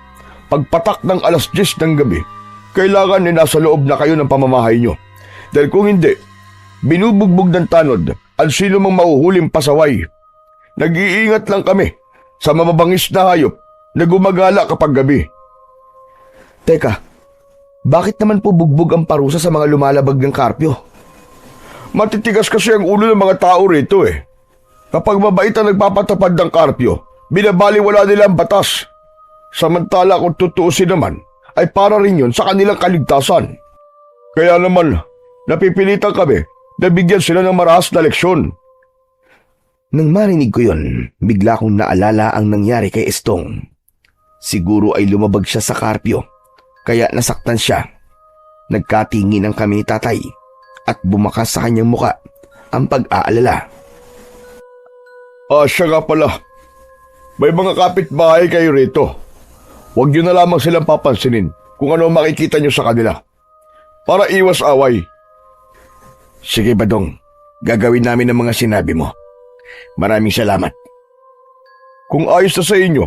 Pagpatak ng 10:00 ng gabi, kailangan nasa loob na kayo ng pamamahay nyo. Dahil kung hindi, binubugbog ng tanod ang sino mang mauhuling pasaway. Nag-iingat lang kami sa mababangis na hayop na gumagala kapag gabi. Teka, bakit naman po bugbog ang parusa sa mga lumalabag ng karpyo? Matitigas kasi ang ulo ng mga tao rito Kapag mabait ang nagpapatapad ng karpyo, binabaliwala nila ang batas. Samantala kung tutuusin naman, ay para rin yun sa kanilang kaligtasan. Kaya naman, napipilitan kami na bigyan sila ng marahas na leksyon. Nang marinig ko yun, bigla kong naalala ang nangyari kay Estong. Siguro ay lumabag siya sa karpyo, kaya nasaktan siya. Nagkatingin ang kami ni tatay at bumakas sa kanyang muka ang pag-aalala. Siya nga pala. May mga kapitbahay kayo rito. Huwag nyo na lamang silang papansinin kung ano makikita nyo sa kanila. Para iwas away. Sige, Badong. Gagawin namin ang mga sinabi mo. Maraming salamat. Kung ayos na sa inyo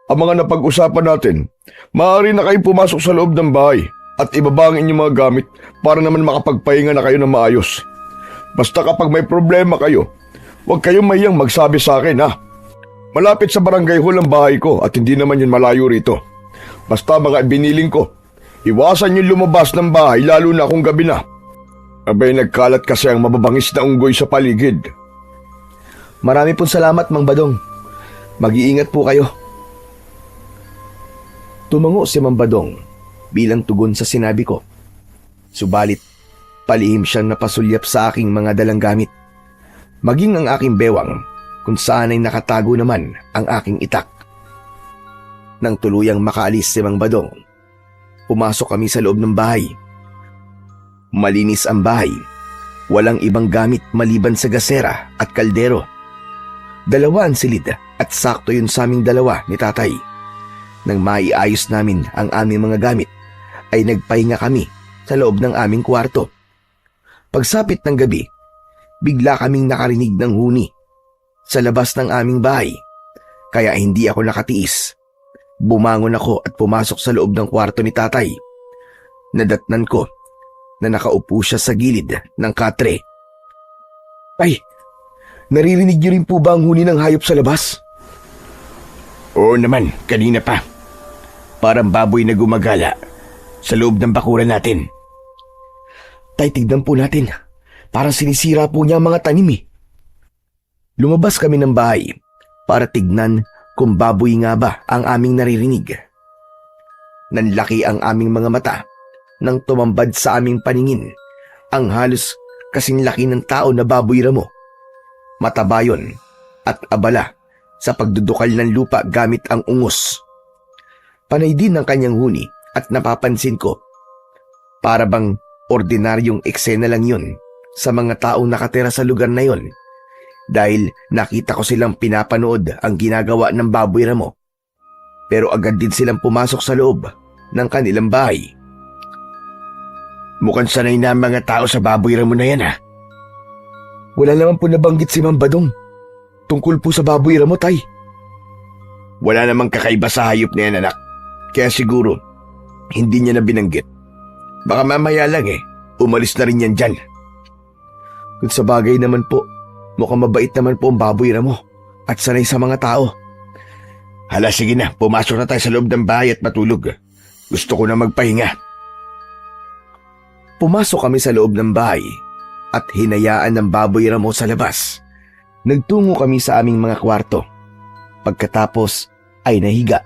ang mga napag-usapan natin, maaari na kayong pumasok sa loob ng bahay at ibaba ang inyong mga gamit para naman makapagpahinga na kayo ng maayos. Basta kapag may problema kayo, huwag kayong mahiyang magsabi sa akin Malapit sa barangay hall ang bahay ko at hindi naman yun malayo rito. Basta mga biniling ko, iwasan yung lumabas ng bahay lalo na kung gabi na. Abay, nagkalat kasi ang mababangis na unggoy sa paligid. Marami pong salamat, Mang Badong. Mag-iingat po kayo. Tumango si Mang Badong bilang tugon sa sinabi ko. Subalit, palihim siyang napasulyap sa aking mga dalang gamit. Maging ang aking bewang kung saan ay nakatago naman ang aking itak. Nang tuluyang makaalis si Mang Badong, pumasok kami sa loob ng bahay. Malinis ang bahay. Walang ibang gamit maliban sa gasera at kaldero. 2 ang silid at sakto yun sa aming 2 ni tatay. Nang maiayos namin ang aming mga gamit, ay nagpahinga kami sa loob ng aming kwarto. Pagsapit ng gabi, bigla kaming nakarinig ng huni sa labas ng aming bahay, kaya hindi ako nakatiis. Bumangon ako at pumasok sa loob ng kwarto ni tatay. Nadatnan ko na nakaupo siya sa gilid ng katre. Ay, naririnig niyo rin po ba ang huni ng hayop sa labas? Oo naman, kanina pa. Parang baboy na gumagala. sa loob ng bakuran natin. Tay, tignan po natin. Parang sinisira po niya ang mga tanim eh. Lumabas kami ng bahay para tignan kung baboy nga ba ang aming naririnig. Nanlaki ang aming mga mata nang tumambad sa aming paningin ang halos kasing laki ng tao na baboy ramo. Mataba yun at abala sa pagdudukal ng lupa gamit ang ungos. Panay din ang kanyang huni at napapansin ko, para bang ordinaryong eksena lang yun sa mga taong nakatira sa lugar na yon, dahil nakita ko silang pinapanood ang ginagawa ng baboy ramo. Pero agad din silang pumasok sa loob ng kanilang bahay. Mukhang sanay na ang mga tao sa baboy ramo na yan ha. Wala naman po nabanggit si Mang Badong tungkol po sa baboy ramo, tay. Wala namang kakaiba sa hayop na yan, anak. Kaya siguro, hindi niya na binanggit. Baka mamaya lang umalis na rin yan dyan. Kung sa bagay naman po, mukhang mabait naman po ang baboy ramo at sanay sa mga tao. Hala, sige na, pumasok na tayo sa loob ng bahay at matulog. Gusto ko na magpahinga. Pumasok kami sa loob ng bahay at hinayaan ng baboy ramo sa labas. Nagtungo kami sa aming mga kwarto. Pagkatapos ay nahiga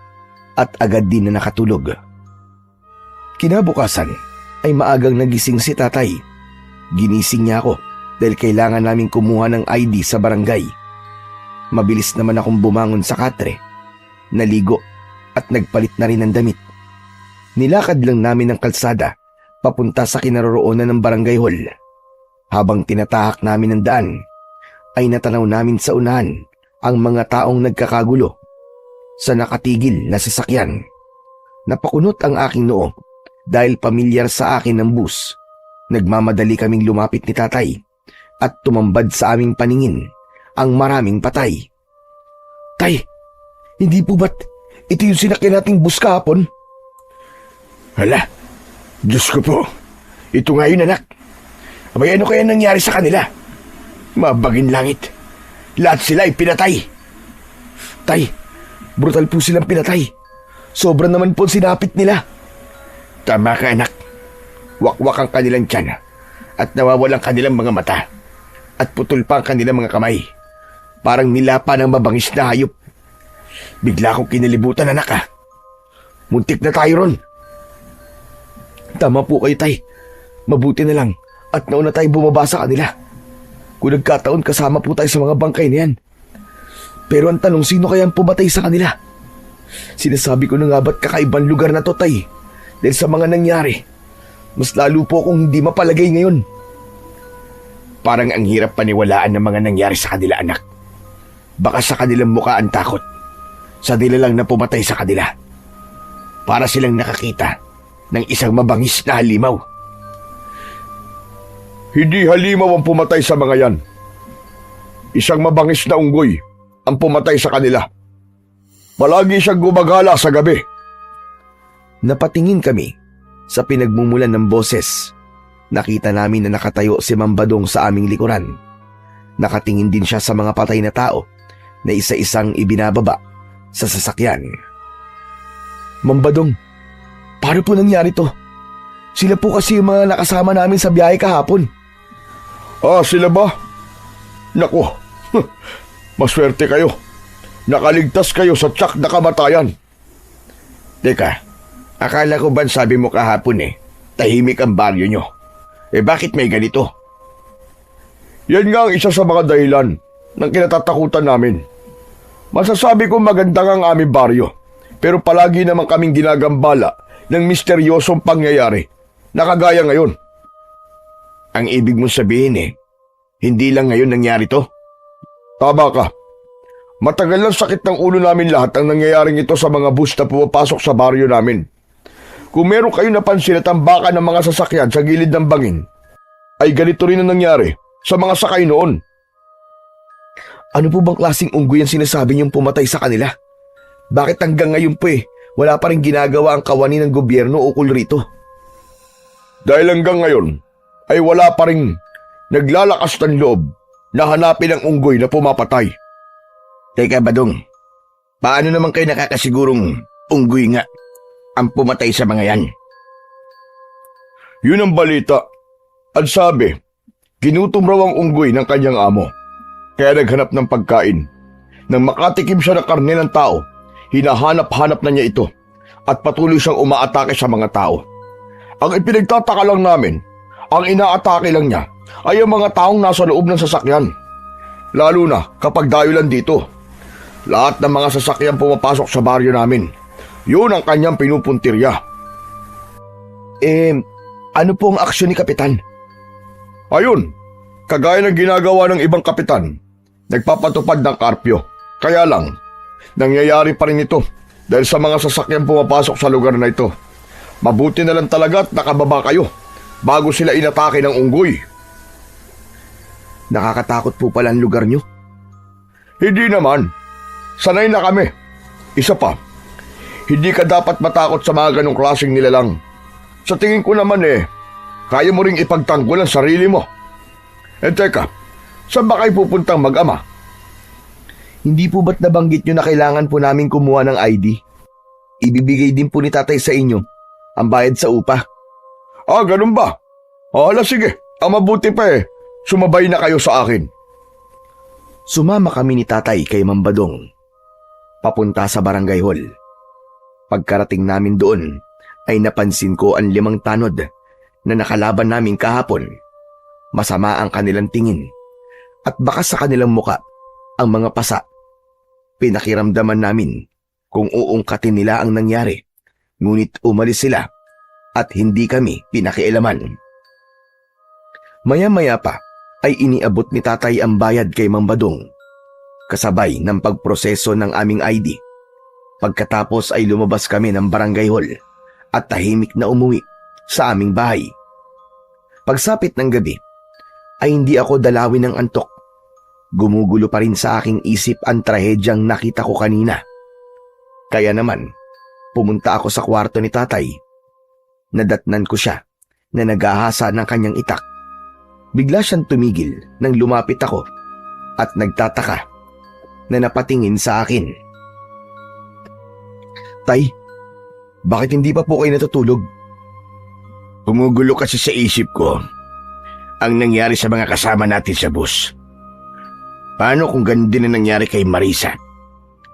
at agad din na nakatulog. Kinabukasan ay maagang nagising si tatay. Ginising niya ako dahil kailangan naming kumuha ng ID sa barangay. Mabilis naman akong bumangon sa katre, naligo at nagpalit na rin ng damit. Nilakad lang namin ang kalsada papunta sa kinaroroonan ng barangay hall. Habang tinatahak namin ang daan, ay natanaw namin sa unahan ang mga taong nagkakagulo sa nakatigil na sasakyan. Napakunot ang aking noo dahil pamilyar sa akin ang bus. Nagmamadali kaming lumapit ni tatay at tumambad sa aming paningin ang maraming patay. Tay, hindi po ba't ito yung sinakyan nating bus kahapon? Hala, Diyos ko po. Ito nga yun, anak. Abay, ano kaya nangyari sa kanila? Mabagin langit. Lahat sila ay pinatay. Tay, brutal po silang pinatay. Sobra naman po sinapit nila. Tama ka, anak. Wakwak ang kanilang tiyan at nawawalang kanilang mga mata at putol pa ang kanilang mga kamay. Parang nilapa ng mabangis na hayop. Bigla akong kinalibutan, anak. Muntik na tayo ron. Tama po kayo, tay. Mabuti na lang at nauna tayo bumaba sa kanila. Kung nagkataon, kasama po tayo sa mga bangkay na yan. Pero ang tanong, sino kaya ang pumatay sa kanila? Sinasabi ko na nga ba't kakaibang lugar na to, tay? Dahil sa mga nangyari, mas lalo po akong hindi mapalagay ngayon. Parang ang hirap paniwalaan ng mga nangyari sa kanila, anak. Baka sa kanilang mukha ang takot. Sa nila lang na pumatay sa kanila. Para silang nakakita ng isang mabangis na halimaw. Hindi halimaw ang pumatay sa mga yan. Isang mabangis na unggoy ang pumatay sa kanila. Palagi siyang gumagala sa gabi. Napatingin kami sa pinagmumulan ng boses. Nakita namin na nakatayo si Mang Badong sa aming likuran. Nakatingin din siya sa mga patay na tao na isa-isang ibinababa sa sasakyan. Mang Badong, paano po nangyari to? Sila po kasi yung mga nakasama namin sa biyahe kahapon. Ah, sila ba? Naku, maswerte kayo. Nakaligtas kayo sa tiyak na kamatayan. Teka, akala ko ba sabi mo kahapon tahimik ang baryo nyo? Bakit may ganito? Yan nga ang isa sa mga dahilan ng kinatatakutan namin. Masasabi ko magandang ang aming baryo, pero palagi naman kaming ginagambala ng misteryosong pangyayari na kagaya ngayon. Ang ibig mong sabihin hindi lang ngayon nangyari to? Tama ka. Matagal lang sakit ng ulo namin lahat ang nangyayaring ito sa mga bus na pumapasok sa baryo namin. Kung meron kayo napansin na tambakan ng mga sasakyan sa gilid ng bangin, ay ganito rin ang nangyari sa mga sakay noon. Ano po bang klaseng unggoy ang sinasabi niyong pumatay sa kanila? Bakit hanggang ngayon po wala pa rin ginagawa ang kawani ng gobyerno ukol rito? Dahil hanggang ngayon ay wala pa rin naglalakas ng loob na hanapin ang unggoy na pumapatay. Teka, Badong, paano naman kayo nakakasigurong unggoy nga ang pumatay sa mga yan? Yun ang balita. At sabi, ginutom raw ang unggoy ng kanyang amo. Kaya naghanap ng pagkain. Nang makatikim siya ng karne ng tao, hinahanap-hanap na niya ito at patuloy siyang umaatake sa mga tao. Ang ipinagtataka lang namin, ang inaatake lang niya ay ang mga taong nasa loob ng sasakyan. Lalo na kapag dayolan dito. Lahat ng mga sasakyan pumapasok sa baryo namin. Yun ang kanyang pinupuntirya. Ano po ang aksyon ni Kapitan? Ayun, kagaya ng ginagawa ng ibang kapitan, nagpapatupad ng karpyo. Kaya lang, nangyayari pa rin ito dahil sa mga sasakyan pumapasok sa lugar na ito. Mabuti na lang talaga at nakababa kayo bago sila inatake ng unggoy. Nakakatakot po pala ang lugar nyo. Hindi naman. Sanay na kami. Isa pa, hindi ka dapat matakot sa mga ganong klaseng nilalang. Sa tingin ko naman kaya mo ring ipagtanggol ang sarili mo. Teka, saan ba kayo pupuntang mag-ama? Hindi po ba't nabanggit nyo na kailangan po namin kumuha ng ID? Ibibigay din po ni tatay sa inyo ang bayad sa upa. Ganun ba? Sige. Ang mabuti pa sumabay na kayo sa akin. Sumama kami ni tatay kay Mambadong. Papunta sa barangay hall. Pagkarating namin doon, ay napansin ko ang 5 tanod na nakalaban namin kahapon. Masama ang kanilang tingin at baka sa kanilang muka ang mga pasa. Pinakiramdaman namin kung uungkatin nila ang nangyari, ngunit umalis sila at hindi kami pinakialaman. Maya-maya pa ay iniabot ni tatay ang bayad kay Mambadong, kasabay ng pagproseso ng aming ID. Pagkatapos ay lumabas kami ng barangay hall at tahimik na umuwi sa aming bahay. Pagsapit ng gabi ay hindi ako dalawin ng antok. Gumugulo pa rin sa aking isip ang trahedyang nakita ko kanina. Kaya naman, pumunta ako sa kwarto ni tatay. Nadatnan ko siya na naghahasa ng kanyang itak. Bigla siyang tumigil nang lumapit ako at nagtataka na napatingin sa akin. Tay, bakit hindi pa po kayo natutulog? Gumugulo kasi sa isip ko ang nangyari sa mga kasama natin sa bus. Paano kung ganun din ang nangyari kay Marisa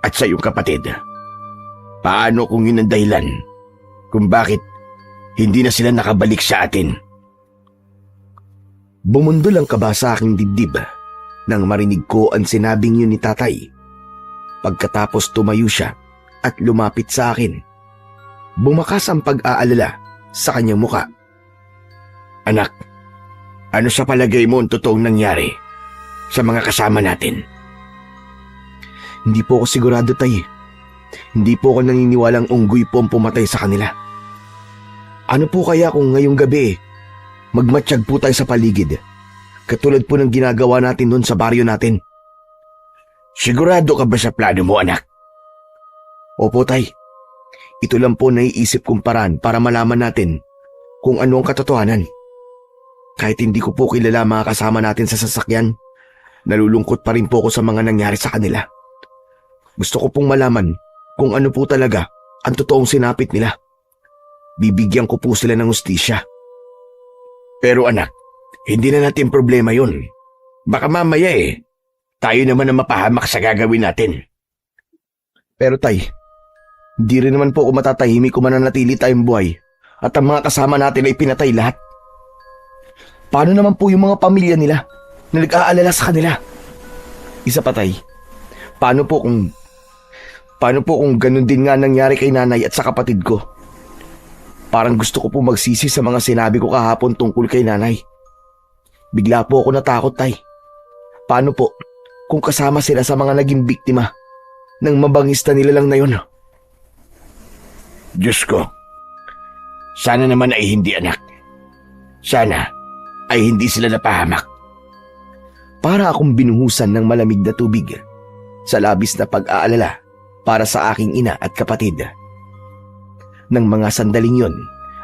at sa iyong kapatid? Paano kung yun ang dahilan kung bakit hindi na sila nakabalik sa atin? Bumundol ang kaba sa aking dibdib nang marinig ko ang sinabing yun ni tatay. Pagkatapos tumayo siya at lumapit sa akin. Bumakas ang pag-aalala sa kanyang muka. Anak, ano sa palagay mo ang totoong nangyari sa mga kasama natin? Hindi po ako sigurado, tay. Hindi po ako naniniwalang unggoy po ang pumatay sa kanila. Ano po kaya kung ngayong gabi magmatsyag po tayo sa paligid, katulad po ng ginagawa natin doon sa baryo natin? Sigurado ka ba sa plano mo, anak? Opo, tay. Ito lang po naiisip kong paraan para malaman natin kung ano ang katotohanan. Kahit hindi ko po kilala mga kasama natin sa sasakyan, nalulungkot pa rin po ako sa mga nangyari sa kanila. Gusto ko pong malaman kung ano po talaga ang totoong sinapit nila. Bibigyan ko po sila ng hustisya. Pero anak, hindi na natin problema yun. Baka mamaya tayo naman ang mapahamak sa gagawin natin. Pero tay, hindi rin naman po ako matatahimik kung mananatili tayong buhay at ang mga kasama natin ay pinatay lahat. Paano naman po yung mga pamilya nila na nag-aalala sa kanila? Isa pa, tay, paano po kung ganun din nga nangyari kay nanay at sa kapatid ko? Parang gusto ko po magsisi sa mga sinabi ko kahapon tungkol kay nanay. Bigla po ako natakot, tay. Paano po kung kasama sila sa mga naging biktima ng mabangista nila lang na yun? Diyos ko, sana naman ay hindi, anak. Sana ay hindi sila napahamak. Para akong binuhusan ng malamig na tubig sa labis na pag-aalala para sa aking ina at kapatid. Nang mga sandaling yon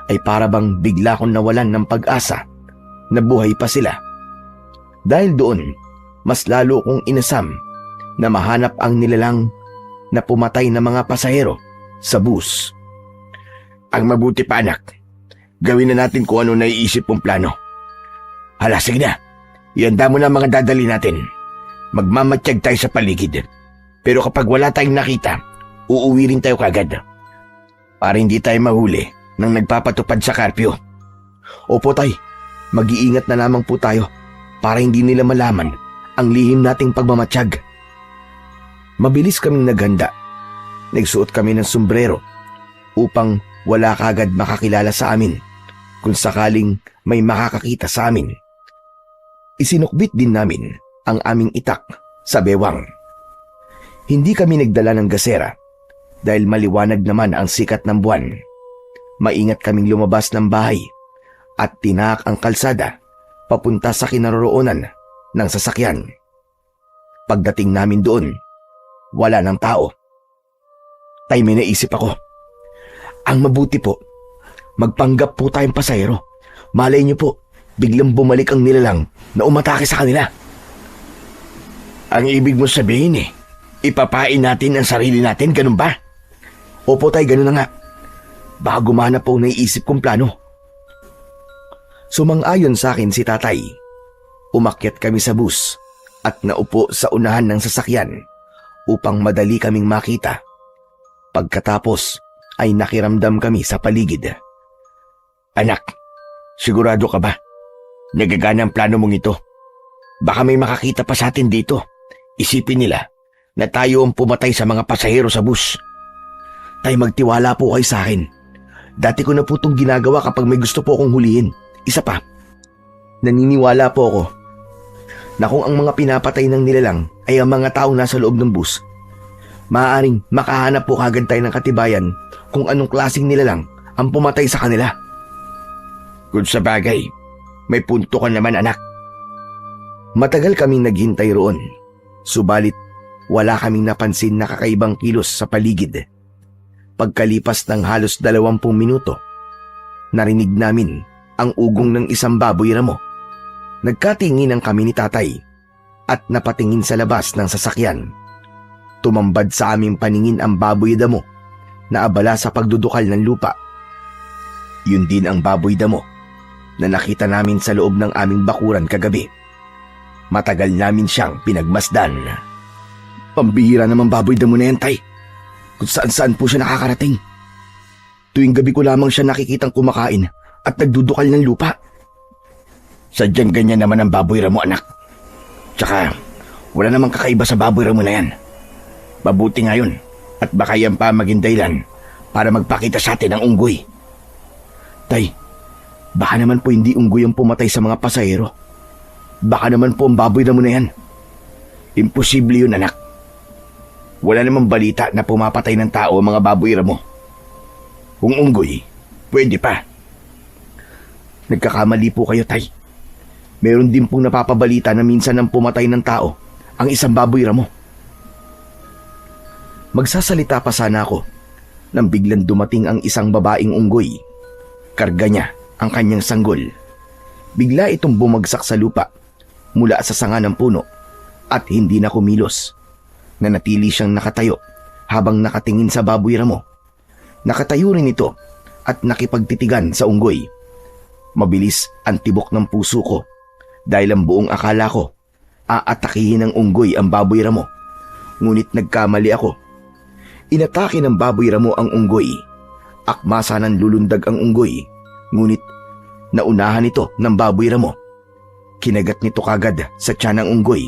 ay para bang bigla kong nawalan ng pag-asa na buhay pa sila. Dahil doon, mas lalo kong inasam na mahanap ang nilalang na pumatay na mga pasahero sa bus. Ang mabuti pa, anak, Gawin na natin kung ano naiisip mong plano. Hala, sige na. Ihanda mo na ang mga dadali natin. Magmamatsyag tayo sa paligid. Pero kapag wala tayong nakita, uuwi rin tayo kagad. Para hindi tayo mahuli nang nagpapatupad sa karpyo. Opo tay, mag-iingat na lamang po tayo para hindi nila malaman ang lihim nating pagmamatsyag. Mabilis kaming naghanda. Nagsuot kami ng sombrero upang wala kagad makakilala sa amin kung sakaling may makakakita sa amin. Isinukbit din namin ang aming itak sa bewang. Hindi kami nagdala ng gasera dahil maliwanag naman ang sikat ng buwan. Maingat kaming lumabas ng bahay at tinaak ang kalsada papunta sa kinaroroonan ng sasakyan. Pagdating namin doon, wala ng tao. Tay, may naisip ako. Ang mabuti po, magpanggap po tayong pasahero. Malay niyo po, biglang bumalik ang nilalang na umatake sa kanila. Ang ibig mo sabihin ipapain natin ang sarili natin, ganun ba? Opo tay, ganun na nga. Baka gumana po ang naiisip kong plano. Sumang-ayon sa akin si tatay. Umakyat kami sa bus at naupo sa unahan ng sasakyan upang madali kaming makita. Pagkatapos ay nakiramdam kami sa paligid. Anak, sigurado ka ba? Nagagana ang plano mong ito. Baka may makakita pa sa atin dito. Isipin nila na tayo ang pumatay sa mga pasahero sa bus. Tay, magtiwala po kayo sa akin. Dati ko na po itong ginagawa kapag may gusto po akong hulihin. Isa pa, naniniwala po ako na kung ang mga pinapatay ng nilalang ay ang mga taong nasa loob ng bus, maaaring makahanap po kagad tayo ng katibayan kung anong klaseng nilalang ang pumatay sa kanila. Kung sa bagay, may punto ka naman, anak. Matagal kaming naghintay roon, subalit wala kaming napansin na kakaibang kilos sa paligid. Pagkalipas ng halos 20 minuto, narinig namin ang ugong ng isang baboy ramo. Nagkatinginan kami ni tatay at napatingin sa labas ng sasakyan. Tumambad sa aming paningin ang baboy damo na abala sa pagdudukal ng lupa. Yun din ang baboy damo na nakita namin sa loob ng aming bakuran kagabi. Matagal namin siyang pinagmasdan. Pambihira naman baboy damo na yan, tay. Kung saan-saan po siya nakakarating. Tuwing gabi ko lamang siya nakikitang kumakain at nagdudukal ng lupa. Sadyang ganyan naman ang baboy ramo, anak. Tsaka, wala namang kakaiba sa baboy ramo na yan. Mabuti ngayon at baka yan pa maging dahilan para magpakita sa atin ng unggoy. Tay, baka naman po hindi unggoy ang pumatay sa mga pasahero. Baka naman po ang baboy ramo na yan. Imposible yun, anak. Wala namang balita na pumapatay ng tao ang mga baboy ramo. Kung unggoy, pwede pa. Nagkakamali po kayo, tay. Meron din pong napapabalita na minsan nang pumatay ng tao ang isang baboy ramo. Magsasalita pa sana ako nang biglang dumating ang isang babaeng unggoy. Karga niya ang kanyang sanggol. Bigla itong bumagsak sa lupa mula sa sanga ng puno at hindi na kumilos. Nanatili siyang nakatayo habang nakatingin sa baboy ramo. Nakatayo rin ito at nakipagtitigan sa unggoy. Mabilis ang tibok ng puso ko dahil ang buong akala ko aatakihin ng unggoy ang baboy ramo. Ngunit nagkamali ako. Inatake ng baboy ramo ang unggoy. Akma sanang lulundag ang unggoy, ngunit naunahan ito ng baboy ramo. Kinagat nito kagad sa tiyan ng unggoy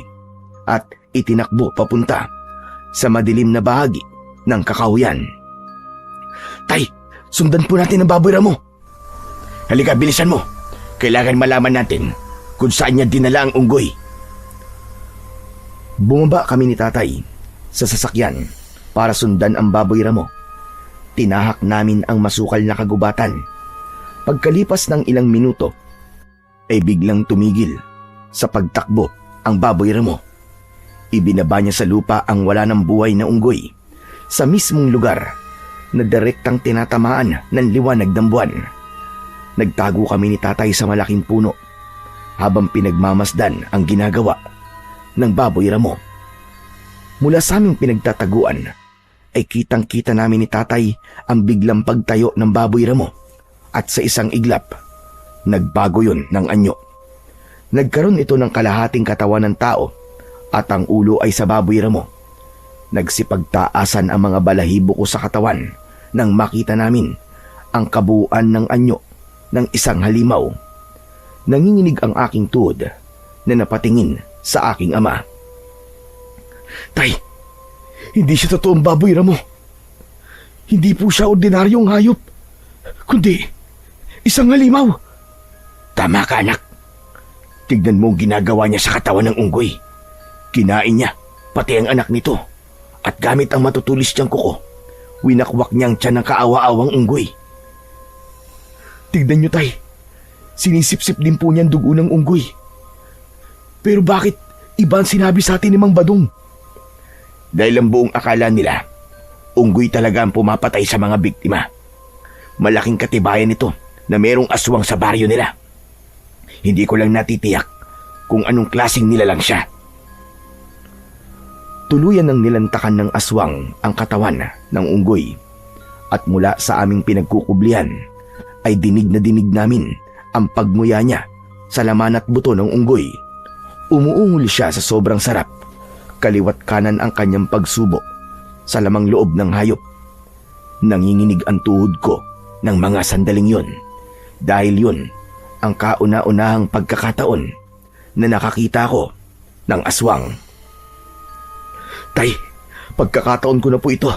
at itinakbo papunta sa madilim na bahagi ng kakahuyan. Tay, sundan po natin ang baboy ramo. Halika, bilisan mo. Kailangan malaman natin kung saan niya dinala ang unggoy. Bumaba kami ni tatay sa sasakyan para sundan ang baboy ramo. Tinahak namin ang masukal na kagubatan. Pagkalipas ng ilang minuto, ay biglang tumigil sa pagtakbo ang baboy ramo. Ibinaba niya sa lupa ang wala ng buhay na unggoy sa mismong lugar na direktang tinatamaan ng liwanag ng buwan. Nagtago kami ni tatay sa malaking puno habang pinagmamasdan ang ginagawa ng baboy ramo. Mula sa aming pinagtataguan ay kitang-kita namin ni tatay ang biglang pagtayo ng baboy ramo At sa isang iglap, nagbago yun ng anyo. Nagkaroon ito ng kalahating katawan ng tao at ang ulo ay sa baboy ramo. Nagsipagtaasan ang mga balahibo ko sa katawan nang makita namin ang kabuuan ng anyo ng isang halimaw. Nanginginig ang aking tuhod na napatingin sa aking ama. Tay, hindi siya totoong baboy ramo. Hindi po siya ordinaryong hayop, kundi isang halimaw. Tama ka, anak. Tignan mo ang ginagawa niya sa katawan ng unggoy. Kinain niya, pati ang anak nito. At gamit ang matutulis niyang kuko, winakwak niyang tiyan ng kaawa-awang unggoy. Tignan niyo, tay. Sinisip-sip din po niyan dugo ng unggoy. Pero bakit iba ang sinabi sa atin ni Mang Badong? Dahil ang buong akala nila, unggoy talaga ang pumapatay sa mga biktima. Malaking katibayan ito na merong aswang sa baryo nila. Hindi ko lang natitiyak kung anong klaseng nilalang siya. Tuluyan ng nilantakan ng aswang ang katawan ng unggoy at mula sa aming pinagkukublihan ay dinig na dinig namin ang pagmuya niya sa laman at buto ng unggoy. Umuungol siya sa sobrang sarap. Kaliwat kanan ang kanyang pagsubo sa lamang loob ng hayop. Nanginginig ang tuhod ko ng mga sandaling yun dahil yun ang kauna-unahang pagkakataon na nakakita ko ng aswang. Tay, pagkakataon ko na po ito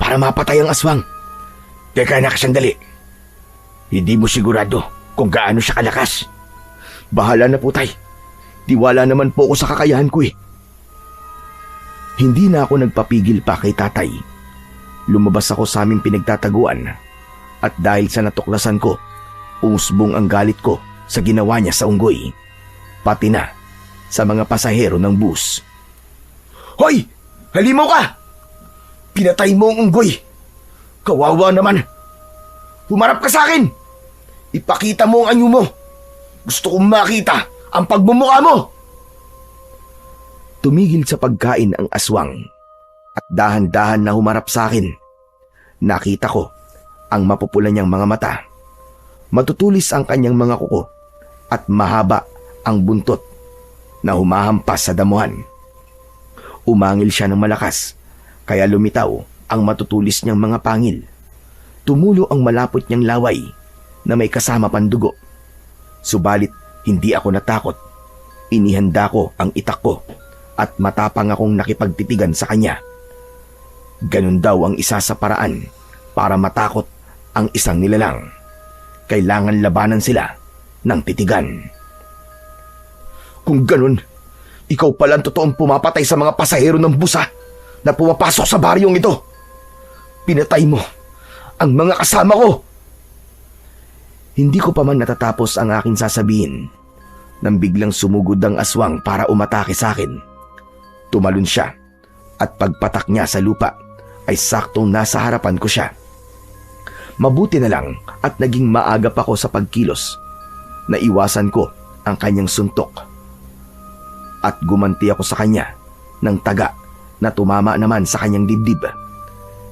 para mapatay ang aswang. Teka, anak, sandali. Hindi mo sigurado kung gaano siya kalakas. Bahala na po, tay. Tiwala naman po ako sa kakayahan ko eh. Hindi na ako nagpapigil pa kay tatay. Lumabas ako sa aming pinagtataguan at dahil sa natuklasan ko, umusbong ang galit ko sa ginawa niya sa unggoy, pati na sa mga pasahero ng bus. Hoy! Halimaw ka! Pinatay mo ang unggoy! Kawawa naman! Humarap ka sa akin! Ipakita mo ang anyo mo! Gusto kong makita ang pagmumukha mo! Tumigil sa pagkain ang aswang at dahan-dahan na humarap sa akin. Nakita ko ang mapupula niyang mga mata. Matutulis ang kanyang mga kuko at mahaba ang buntot na humahampas sa damuhan. Umangil siya ng malakas, kaya lumitaw ang matutulis niyang mga pangil. Tumulo ang malapot niyang laway na may kasama pandugo. Subalit hindi ako natakot. Inihanda ko ang itak ko at matapang akong nakipagtitigan sa kanya. Ganun daw ang isa sa paraan para matakot ang isang nilalang. Kailangan labanan sila ng titigan. Kung ganun, ikaw pala ang totoong pumapatay sa mga pasahero ng busa na pumapasok sa baryong ito. Pinatay mo ang mga kasama ko. Hindi ko pa man natatapos ang aking sasabihin nang biglang sumugod ang aswang para umatake sa akin. Tumalon siya at pagpatak niya sa lupa ay saktong nasa harapan ko siya. Mabuti na lang at naging maagap ako sa pagkilos. Naiwasan ko ang kanyang suntok at gumanti ako sa kanya ng taga na tumama naman sa kanyang dibdib.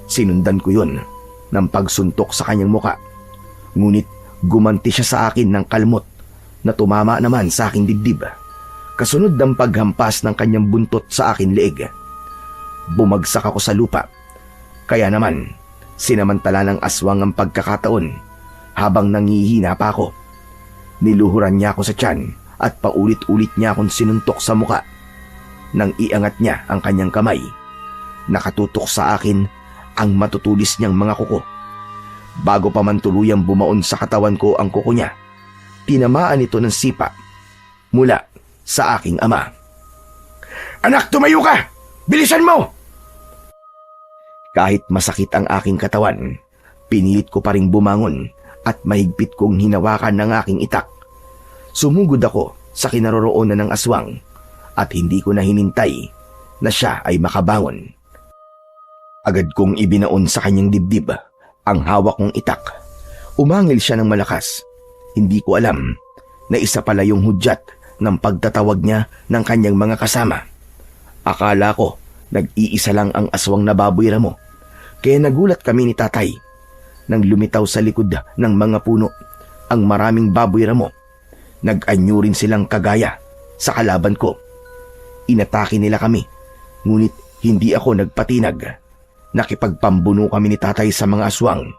Sinundan ko yun ng pagsuntok sa kanyang muka. Ngunit gumanti siya sa akin ng kalmot na tumama naman sa aking dibdib. Kasunod ng paghampas ng kanyang buntot sa akin leeg. Bumagsak ako sa lupa. Kaya naman, sinamantala ng aswang ang pagkakataon habang nangihina pa ako. Niluhuran niya ako sa tiyan at paulit-ulit niya akong sinuntok sa muka. Nang iangat niya ang kanyang kamay, nakatutok sa akin ang matutulis niyang mga kuko. Bago pa man tuluyang bumaon sa katawan ko ang kuko niya, tinamaan ito ng sipa mula sa aking ama. Anak, tumayo ka! Bilisan mo! Kahit masakit ang aking katawan, pinilit ko pa ring bumangon at mahigpit kong hinawakan ng aking itak. Sumugod ako sa kinaroroonan ng aswang at hindi ko na hinintay na siya ay makabangon. Agad kong ibinaon sa kanyang dibdib ang hawak kong itak. Umangil siya ng malakas. Hindi ko alam na isa pala yung hudyat ng pagtatawag niya ng kanyang mga kasama. Akala ko nag-iisa lang ang aswang na baboy ramo, kaya nagulat kami ni tatay nang lumitaw sa likod ng mga puno ang maraming baboy ramo. Nag-anyo rin silang kagaya sa kalaban ko. Inatake nila kami, ngunit hindi ako nagpatinag. Nakipagpambuno kami ni tatay sa mga aswang.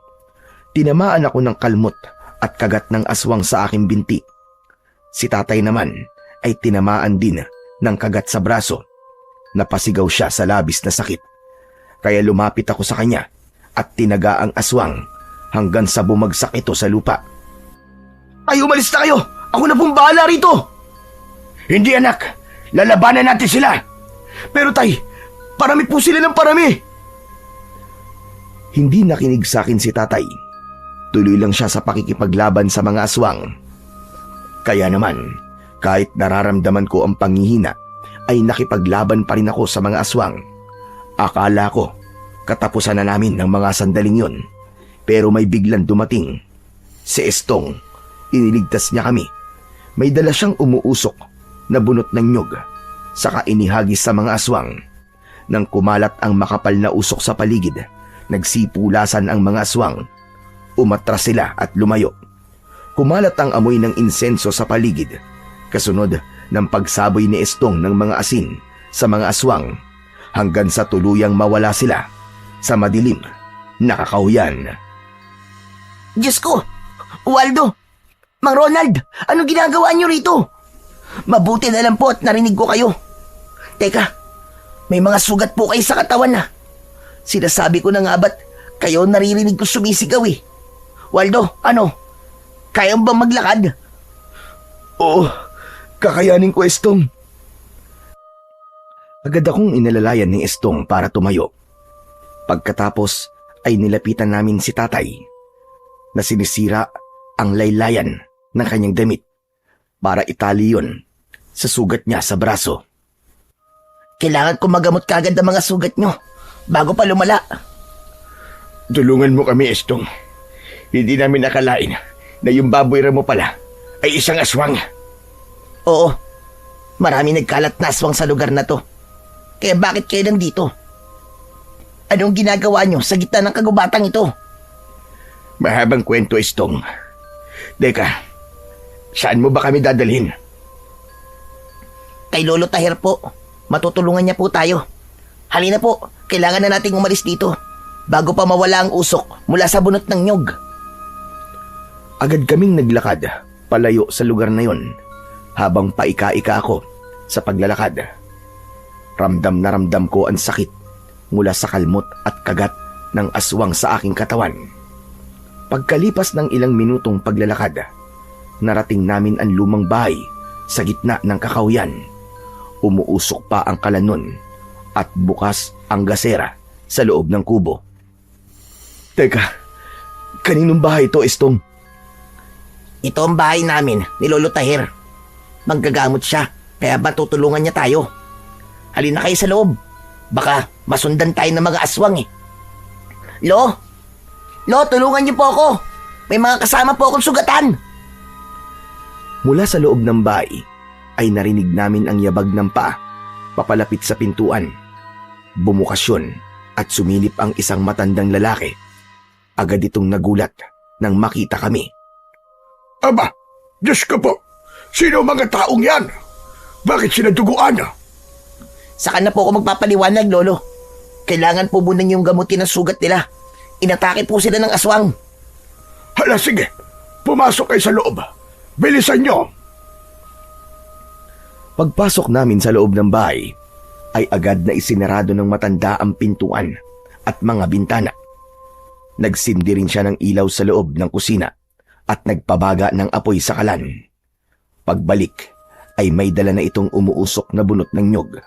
Tinamaan ako ng kalmot at kagat ng aswang sa aking binti. Si tatay naman ay tinamaan din ng kagat sa braso. Napasigaw siya sa labis na sakit. Kaya lumapit ako sa kanya at tinaga ang aswang hanggang sa bumagsak ito sa lupa. Ay, umalis na kayo! Ako na pong bahala rito! Hindi anak, lalabanan natin sila. Pero tay, parami po sila ng parami. Hindi nakinig sa akin si tatay. Tuloy lang siya sa pakikipaglaban sa mga aswang. Kaya naman, kahit nararamdaman ko ang panghihina, ay nakipaglaban pa rin ako sa mga aswang. Akala ko, katapusan na namin ng mga sandaling yon. Pero may biglang dumating. Si Estong, iniligtas niya kami. May dala siyang umuusok na bunot ng nyog, saka inihagis sa mga aswang. Nang kumalat ang makapal na usok sa paligid, nagsipulasan ang mga aswang. Umatras sila at lumayo. Kumalat ang amoy ng insenso sa paligid, kasunod ng pagsaboy ni Estong ng mga asin sa mga aswang, hanggang sa tuluyang mawala sila sa madilim na kakahuyan. Diyos ko! Waldo! Mang Ronald! Anong ginagawa niyo rito? Mabuti na lang po at narinig ko kayo. Teka, may mga sugat po kayo sa katawan na. Sinasabi ko na nga ba't kayo naririnig ko sumisigaw eh. Waldo, ano? Kaya mo bang maglakad? Oo, kakayanin ko, Estong. Agad akong inalalayan ni Estong para tumayo. Pagkatapos ay nilapitan namin si tatay na sinisira ang laylayan ng kanyang damit para itali yun sa sugat niya sa braso. Kailangan ko magamot kagad ang mga sugat nyo bago pa lumala. Tulungan mo kami, Estong. Hindi namin nakalain na yung baboy ramo pala ay isang aswang. Oo, marami nagkalat na aswang sa lugar na to. Kaya bakit kayo nandito? Anong ginagawa nyo sa gitna ng kagubatang ito? Mahabang kwento, Estong. Teka, saan mo ba kami dadalhin? Kay Lolo Tahir po. Matutulungan niya po tayo. Halina po, kailangan na nating umalis dito bago pa mawala ang usok mula sa bunot ng nyog. Agad kaming naglakad palayo sa lugar na yon habang paika-ika ako sa paglalakad. Ramdam na ramdam ko ang sakit mula sa kalmot at kagat ng aswang sa aking katawan. Pagkalipas ng ilang minutong paglalakad, narating namin ang lumang bahay sa gitna ng kakahuyan. Umuusok pa ang kalanon at bukas ang gasera sa loob ng kubo. Teka, kaninong bahay ito, Estong? Ito ang bahay namin ni Lolo Tahir. Manggagamot siya, kaya matutulungan niya tayo. Halina kayo sa loob. Baka masundan tayo ng mga aswang eh. Lo, tulungan niyo po ako. May mga kasama po akong sugatan. Mula sa loob ng bahay ay narinig namin ang yabag ng paa papalapit sa pintuan. Bumukas yun at sumilip ang isang matandang lalaki. Agad itong nagulat nang makita kami. Aba, Diyos ko po, sino ang mga taong yan? Bakit sinaduguan? Saka na po ako magpapaliwanag, Lolo. Kailangan po muna niyong gamutin ang sugat nila. Inatake po sila ng aswang. Hala, sige, pumasok kayo sa loob. Bilisan nyo. Pagpasok namin sa loob ng bahay, ay agad na isinarado ng matanda ang pintuan at mga bintana. Nagsindi rin siya ng ilaw sa loob ng kusina at nagpabaga ng apoy sa kalan. Pagbalik ay may dala na itong umuusok na bunot ng nyog.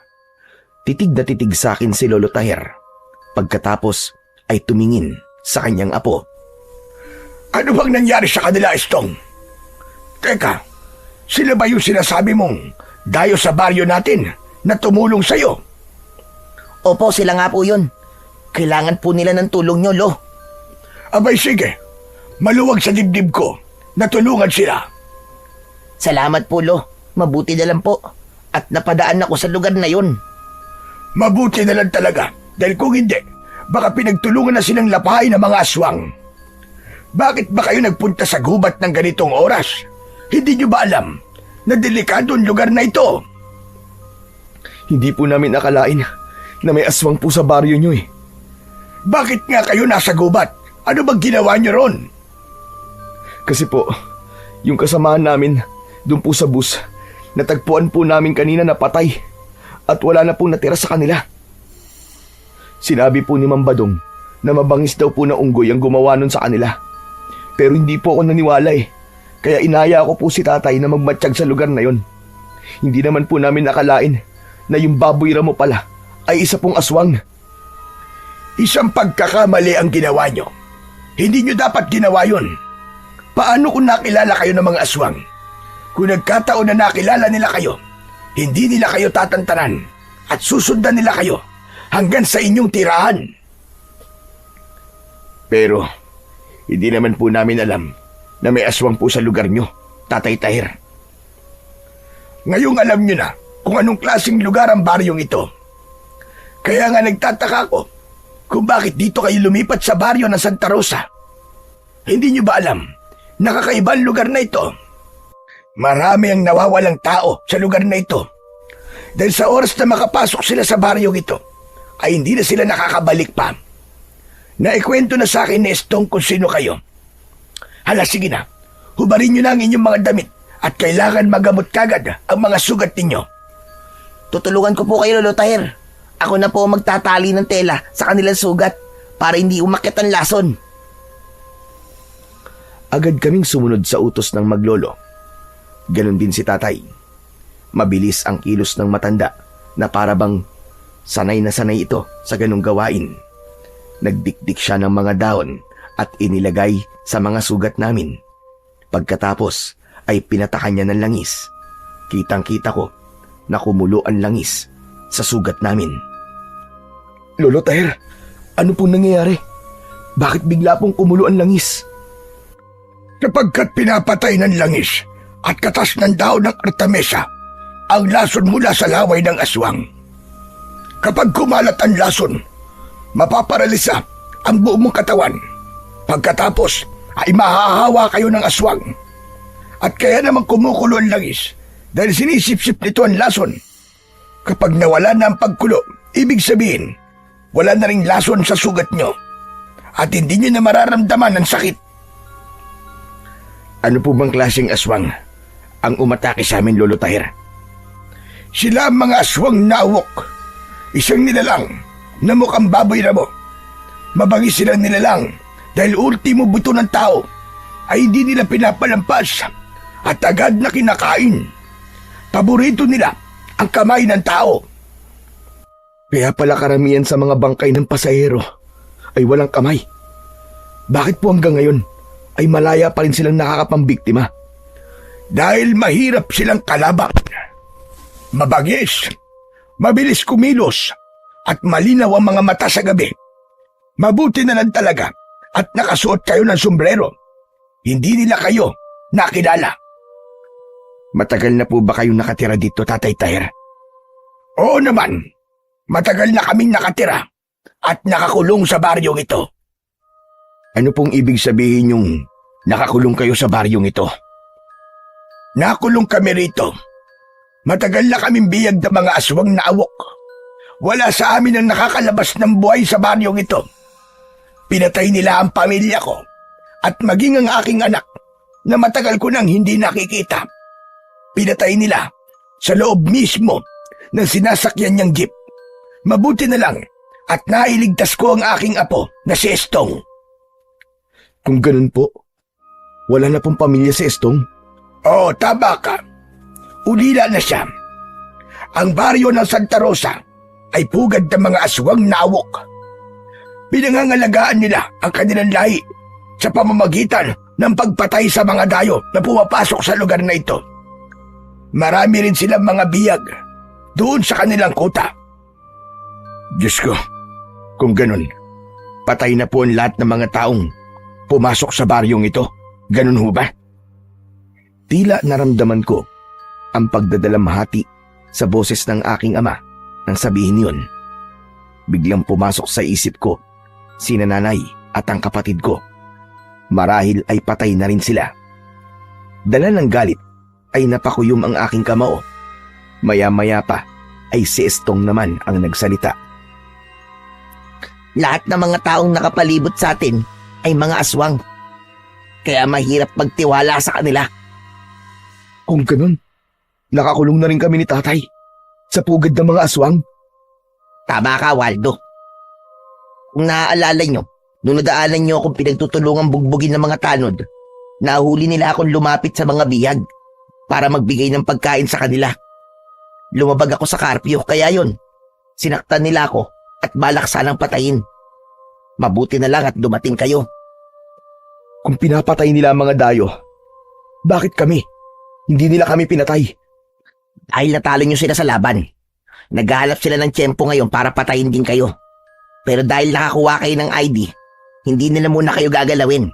Titig na titig sa akin si Lolo Tahir. Pagkatapos ay tumingin sa kanyang apo. Ano bang nangyari sa kanila, Estong? Teka, sila ba yung sinasabi mong dayo sa baryo natin na tumulong sa'yo? Opo, sila nga po yun. Kailangan po nila ng tulong nyo, Lo. Abay sige, maluwag sa dibdib ko na tulungan sila. Salamat po, Lo. Mabuti na lang po. At napadaan ako sa lugar na yun. Mabuti na lang talaga dahil kung hindi, baka pinagtulungan na silang lapahay ng mga aswang. Bakit ba kayo nagpunta sa gubat ng ganitong oras? Hindi nyo ba alam na delikado ang lugar na ito? Hindi po namin akalain na may aswang po sa baryo nyo eh. Bakit nga kayo nasa gubat? Ano bang ginawa nyo ron? Kasi po, yung kasamahan namin doon po sa bus, natagpuan po namin kanina na patay at wala na pong natira sa kanila. Sinabi po ni Ma'am Badong na mabangis daw po na unggoy ang gumawa nun sa kanila. Pero hindi po ako naniwala eh. Kaya inaya ko po si tatay na magmatsyag sa lugar na yon. Hindi naman po namin nakalain na yung baboy ramo pala ay isa pong aswang. Isang pagkakamali ang ginawa nyo. Hindi nyo dapat ginawa yun. Paano kung nakilala kayo ng mga aswang? Kung nagkataon na nakilala nila kayo, hindi nila kayo tatantanan at susundan nila kayo hanggang sa inyong tirahan. Pero, hindi naman po namin alam na may aswang po sa lugar nyo, Tatay Tahir. Ngayong alam nyo na kung anong klaseng lugar ang baryong ito. Kaya nga nagtataka ko kung bakit dito kayo lumipat sa baryo ng Santa Rosa. Hindi nyo ba alam na kakaibang lugar na ito? Marami ang nawawalang tao sa lugar na ito. Dahil sa oras na makapasok sila sa baryong ito, ay hindi na sila nakakabalik pa. Naikwento na sa akin ni Estong kung sino kayo. Hala, sige na. Hubarin nyo na ang inyong mga damit at kailangan magamot kagad ang mga sugat ninyo. Tutulungan ko po kayo, Lolo Tahir. Ako na po magtatali ng tela sa kanilang sugat para hindi umakyat ang lason. Agad kaming sumunod sa utos ng maglolo. Ganon din si tatay. Mabilis ang kilos ng matanda na parabang sanay na sanay ito sa ganong gawain. Nagdikdik siya ng mga dahon at inilagay sa mga sugat namin. Pagkatapos ay pinatakan niya ng langis. Kitang-kita ko na kumulo ang langis sa sugat namin. Lolo Tahir, ano pong nangyayari? Bakit bigla pong kumulo ang langis? Kapagkat pinapatay ng langis at katas ng dahon ng artemisa ang lason mula sa laway ng aswang. Kapag kumalat ang lason, mapaparalisa ang buong mong katawan. Pagkatapos ay mahahawa kayo ng aswang. At kaya naman kumukulo ang langis dahil sinisip-sip nito ang lason. Kapag nawala na ang pagkulo, ibig sabihin, wala na ring lason sa sugat nyo. At hindi nyo na mararamdaman ang sakit. Ano po bang klaseng aswang ang umatake sa amin, Lolo Tahir? Sila ang mga aswang na awok. Isang nilalang na mukhang baboy ramo. Mabangis silang nilalang dahil ultimo buto ng tao ay hindi nila pinapalampas at agad na kinakain. Paborito nila ang kamay ng tao. Kaya pala karamihan sa mga bangkay ng pasahero ay walang kamay. Bakit po hanggang ngayon ay malaya pa rin silang nakakapambiktima? Dahil mahirap silang kalaban. Mabangis, mabilis kumilos, at malinaw ang mga mata sa gabi. Mabuti na lang talaga at nakasuot kayo ng sombrero. Hindi nila kayo nakilala. Matagal na po ba kayong nakatira dito, Tatay Tahir? Oo naman, matagal na kaming nakatira at nakakulong sa baryong ito. Ano pong ibig sabihin yung nakakulong kayo sa baryong ito? Nakulong kami rito. Matagal na kaming biyag ng mga aswang na awok. Wala sa amin ang nakakalabas ng buhay sa baryong ito. Pinatay nila ang pamilya ko at maging ang aking anak na matagal ko nang hindi nakikita. Pinatay nila sa loob mismo ng sinasakyan niyang jeep. Mabuti na lang at nailigtas ko ang aking apo na si Estong. Kung ganun po, wala na pong pamilya si Estong? Oo, tama ka. Ulila na siya. Ang baryo ng Santa Rosa ay pugad ng mga aswang na awok. Pinangangalagaan nila ang kanilang lahi sa pamamagitan ng pagpatay sa mga dayo na pumapasok sa lugar na ito. Marami rin silang mga biyag doon sa kanilang kuta. Diyos ko, kung ganun, patay na po ang lahat ng mga taong pumasok sa baryong ito. Ganun ho ba? Tila naramdaman ko ang pagdadalamhati sa boses ng aking ama nang sabihin yun. Biglang pumasok sa isip ko si nanay at ang kapatid ko. Marahil ay patay na rin sila. Dala ng galit ay napakuyom ang aking kamao. Maya-maya pa ay si Estong naman ang nagsalita. Lahat ng mga taong nakapalibot sa atin ay mga aswang. Kaya mahirap magtiwala sa kanila. Kung ganun, nakakulong na rin kami ni tatay sa pugad ng mga aswang. Tama ka, Waldo. Kung naaalala nyo, nung nadaanan nyo akong pinagtutulungang bugbugin ng mga tanod, nahuli nila akong lumapit sa mga bihag para magbigay ng pagkain sa kanila. Lumabag ako sa karpyo, kaya yon, sinaktan nila ako at balak sanang patayin. Mabuti na lang at dumating kayo. Kung pinapatay nila ang mga dayo, bakit kami? Hindi nila kami pinatay. Dahil natalo nyo sila sa laban. Naghahanap sila ng tiyempo ngayon para patayin din kayo. Pero dahil nakakuha kayo ng ID, hindi nila muna kayo gagalawin.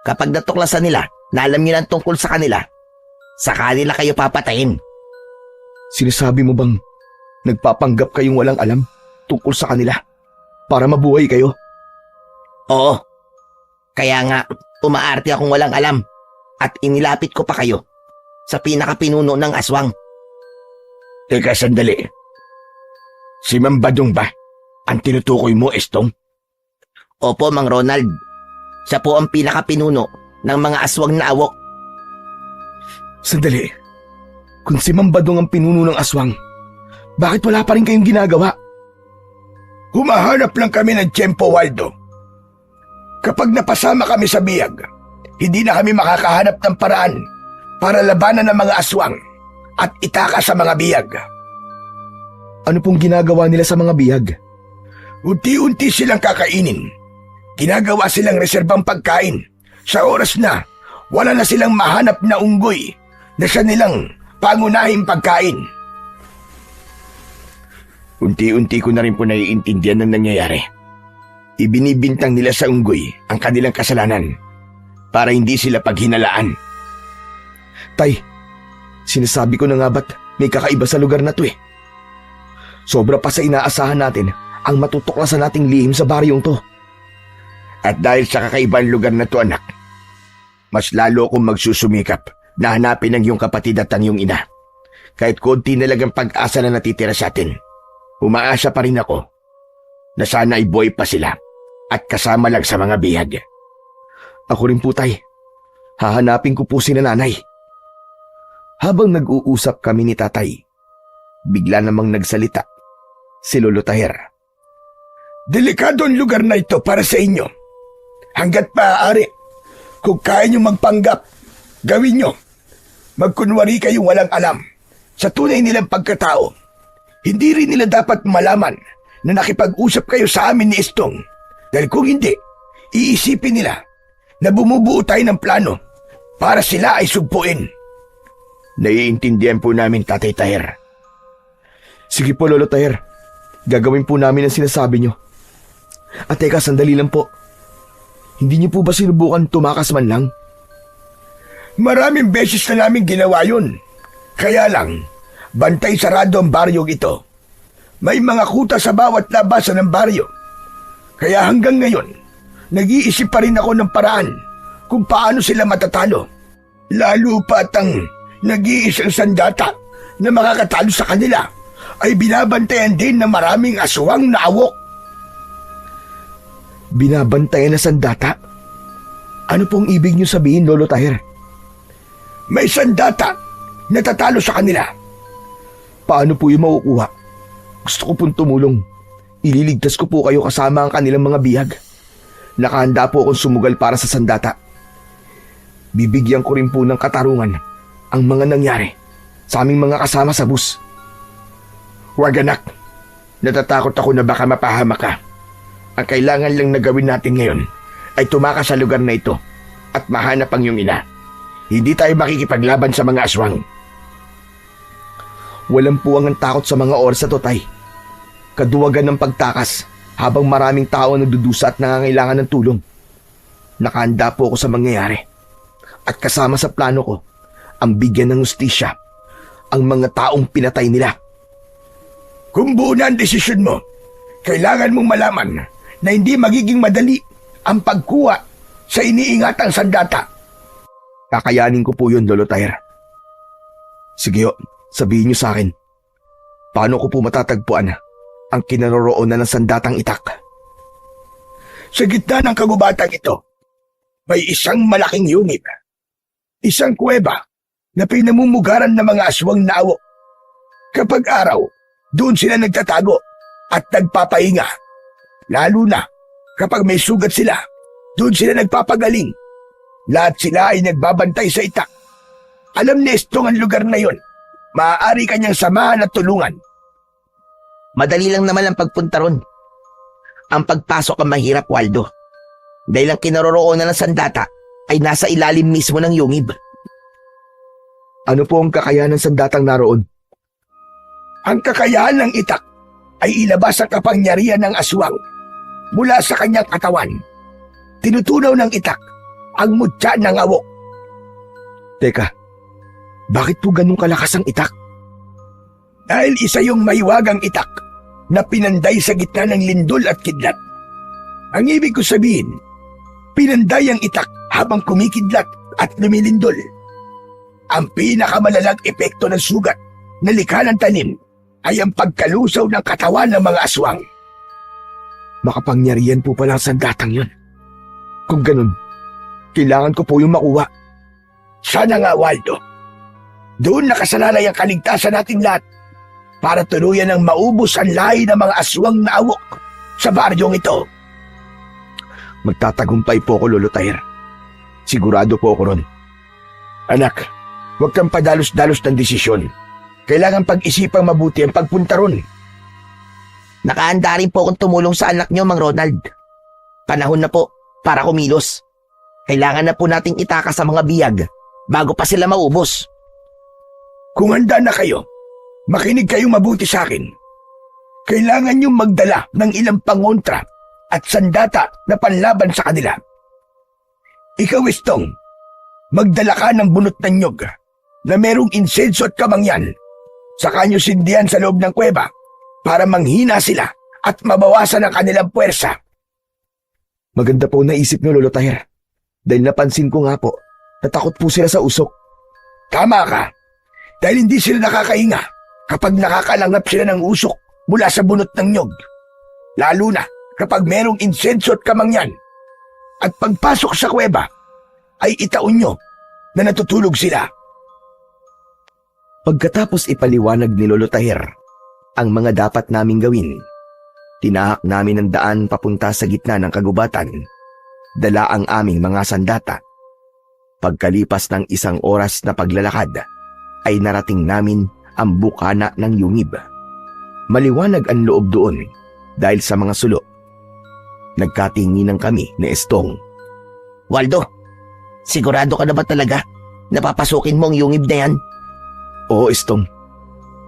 Kapag natuklasan nila na alam nyo ng tungkol sa kanila kayo papatayin. Sinasabi mo bang nagpapanggap kayong walang alam tungkol sa kanila para mabuhay kayo? Oo. Kaya nga, umaarte akong walang alam at inilapit ko pa kayo sa pinakapinuno ng aswang. Teka, sandali. Si Mang Badong ba ang tinutukoy mo, Estong? Opo, Mang Ronald. Siya po ang pinakapinuno ng mga aswang na awok. Sandali. Kung si Mambadong ang pinuno ng aswang, bakit wala pa rin kayong ginagawa? Humahanap lang kami ng tiyempo, Waldo. Kapag napasama kami sa biyag, hindi na kami makakahanap ng paraan para labanan ng mga aswang at itaka sa mga biyag. Ano pong ginagawa nila sa mga bihag? Unti-unti silang kakainin. Ginagawa silang reserbang pagkain. Sa oras na, wala na silang mahanap na unggoy na siya nilang pangunahing pagkain. Unti-unti ko na rin po naiintindihan ng nangyayari. Ibinibintang nila sa unggoy ang kanilang kasalanan para hindi sila paghinalaan. Tay, sinasabi ko na nga ba't may kakaiba sa lugar na to eh. Sobra pa sa inaasahan natin ang matutuklasan nating lihim sa baryong to. At dahil sa kakaibang lugar na to, anak, mas lalo akong magsusumikap na hanapin ang iyong kapatid at ang iyong ina. Kahit konti na lang ang pag-asa na natitira sa atin, umaasa pa rin ako na sana ay buhay pa sila at kasama lang sa mga bihag. Ako rin po, tay. Hahanapin ko po si nanay. Habang nag-uusap kami ni tatay, bigla namang nagsalita si Lolo Taher. Delikado ang lugar na ito para sa inyo. Hanggat maaari, kung kaya nyo magpanggap, gawin nyo. Magkunwari kayong walang alam sa tunay nilang pagkatao. Hindi rin nila dapat malaman na nakipag-usap kayo sa amin ni Estong. Dahil kung hindi, iisipin nila na bumubuo tayo ng plano para sila ay sugpuin. Naiintindihan po namin, Tatay Taher. Sige po, Lolo Taher. Gagawin po namin ang sinasabi nyo. At teka, sandali lang po. Hindi niyo po ba sinubukan tumakas man lang? Maraming beses na namin ginawa yun. Kaya lang, bantay sarado ang baryong ito. May mga kuta sa bawat labasan ng baryo. Kaya hanggang ngayon, nag-iisip pa rin ako ng paraan kung paano sila matatalo. Lalo pat ang nag-iisang sandata na makakatalo sa kanila ay binabantayan din ng maraming aswang na awok. Binabantayan na sandata? Ano pong ibig niyo sabihin, Lolo Taher? May sandata na tatalo sa kanila. Paano po yung makukuha? Gusto ko pong tumulong. Ililigtas ko po kayo kasama ang kanilang mga bihag. Nakahanda po akong sumugal para sa sandata. Bibigyan ko rin po ng katarungan ang mga nangyari sa aming mga kasama sa bus. Huwag, anak. Natatakot ako na baka mapahama ka. Ang kailangan lang na gawin natin ngayon ay tumakas sa lugar na ito at mahanap ang iyong ina. Hindi tayo makikipaglaban sa mga aswang. Walang puwang ang takot sa mga oras na to, tay. Kaduwagan ng pagtakas habang maraming tao ang nagdudusa at nangangailangan ng tulong. Nakahanda po ako sa mangyayari. At kasama sa plano ko, ang bigyan ng hustisya ang mga taong pinatay nila. Kung buo na ang desisyon mo, kailangan mong malaman na hindi magiging madali ang pagkuha sa iniingatang sandata. Kakayanin ko po yun, Lolo Tyre. Sige ho, sabihin niyo sa akin, paano ko po matatagpuan ang kinaroroonan ng sandatang itak? Sa gitna ng kagubatang ito, may isang malaking yungib. Isang kuweba na pinamumugaran ng mga aswang na awok. Kapag araw, doon sila nagtatago at nagpapahinga. Lalo na kapag may sugat sila, doon sila nagpapagaling. Lahat sila ay nagbabantay sa itak. Alam ni Estong ang lugar na yon. Maaari kanyang samahan at tulungan. Madali lang naman ang pagpunta ron. Ang pagpasok ang mahirap, Waldo. Dahil ang kinaroroonan ng sandata ay nasa ilalim mismo ng yungib. Ano po ang kakayahan ng sandatang naroon? Ang kakayahan ng itak ay ilabas ang kapangyarihan ng aswang mula sa kanyang katawan. Tinutunaw ng itak ang mutya ng awok. Teka, bakit po ganun kalakas ang itak? Dahil isa yung mahiwagang itak na pinanday sa gitna ng lindol at kidlat. Ang ibig ko sabihin, pinanday ang itak habang kumikidlat at lumilindol. Ang pinakamalalang epekto ng sugat na likha ng tanim ay ang pagkalusaw ng katawan ng mga aswang. Makapangyarihan po pala ang sandatang yun. Kung ganun, kailangan ko po yung makuha. Sana nga, Waldo. Doon nakasalalay ang kaligtasan natin lahat para tuluyan ng maubos ang lahi ng mga aswang na awok sa baryong ito. Magtatagumpay po ako, Lolo Tyre. Sigurado po ako ron. Anak, huwag kang padalos-dalos ng desisyon. Kailangan pag-isipang mabuti ang pagpunta ron. Nakahanda rin po akong tumulong sa anak niyo, Mang Ronald. Panahon na po para kumilos. Kailangan na po nating itakas sa mga biyag bago pa sila maubos. Kung handa na kayo, makinig kayong mabuti sa akin. Kailangan niyong magdala ng ilang pangontra at sandata na panlaban sa kanila. Ikaw, Estong, magdala ka ng bunot ng nyog na merong insenso at kamangyan. Saka niyo sindihan sa loob ng kuweba para manghina sila at mabawasan ang kanilang puwersa. Maganda po naisip niyo, Lolo Tyre. Dahil napansin ko nga po, natakot po sila sa usok. Tama ka. Dahil hindi sila nakakahinga kapag nakakalanggap sila ng usok mula sa bunot ng nyog. Lalo na kapag merong insenso at kamangyan. At pagpasok sa kuweba, ay itaon nyo na natutulog sila. Pagkatapos ipaliwanag ni Lolo Tyre ang mga dapat naming gawin, tinahak namin ang daan papunta sa gitna ng kagubatan. Dala ang aming mga sandata. Pagkalipas ng 1 oras na paglalakad, ay narating namin ang bukana ng yungib. Maliwanag ang loob doon dahil sa mga sulo. Nagkatinginan kami ni Estong. Waldo, sigurado ka na ba talaga na papasukin mo ang yungib na yan? Oo, Estong.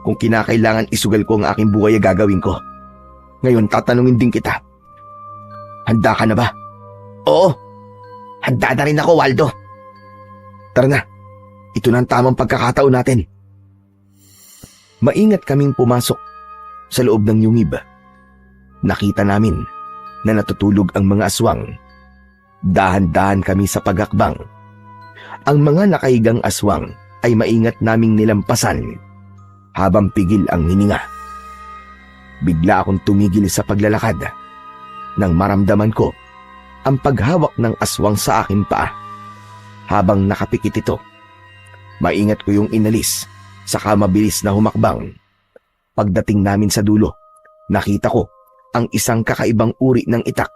Kung kinakailangan isugal ko ang aking buhay, gagawin ko. Ngayon, tatanungin din kita. Handa ka na ba? Oo, handa na rin ako, Waldo. Tara na, ito na ang tamang pagkakataon natin. Maingat kaming pumasok sa loob ng yungib. Nakita namin na natutulog ang mga aswang. Dahan-dahan kami sa pagakbang. Ang mga nakahigang aswang ay maingat naming nilampasan habang pigil ang hininga. Bigla akong tumigil sa paglalakad nang maramdaman ko ang paghawak ng aswang sa aking paa. Habang nakapikit ito, maingat ko yung inalis, saka mabilis na humakbang. Pagdating namin sa dulo, nakita ko ang isang kakaibang uri ng itak.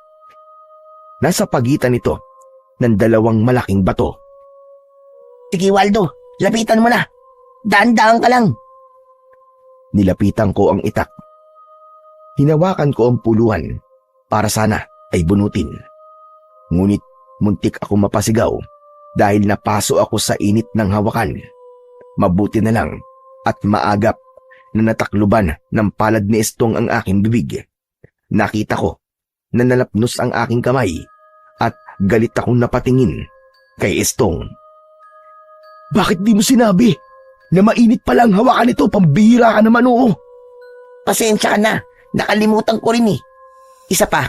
Nasa pagitan nito ng 2 malaking bato. Sige, Waldo, lapitan mo na. Daan-daan ka lang. Nilapitan ko ang itak. Hinawakan ko ang puluhan para sana ay bunutin. Ngunit muntik ako mapasigaw dahil napaso ako sa init ng hawakan. Mabuti na lang at maagap na natakluban ng palad ni Estong ang aking bibig. Nakita ko na nalapnos ang aking kamay at galit akong napatingin kay Estong. Bakit di mo sinabi na mainit pala ang hawakan nito? Pambihira ka naman, oo. Pasensya ka na, nakalimutan ko rin eh. Isa pa,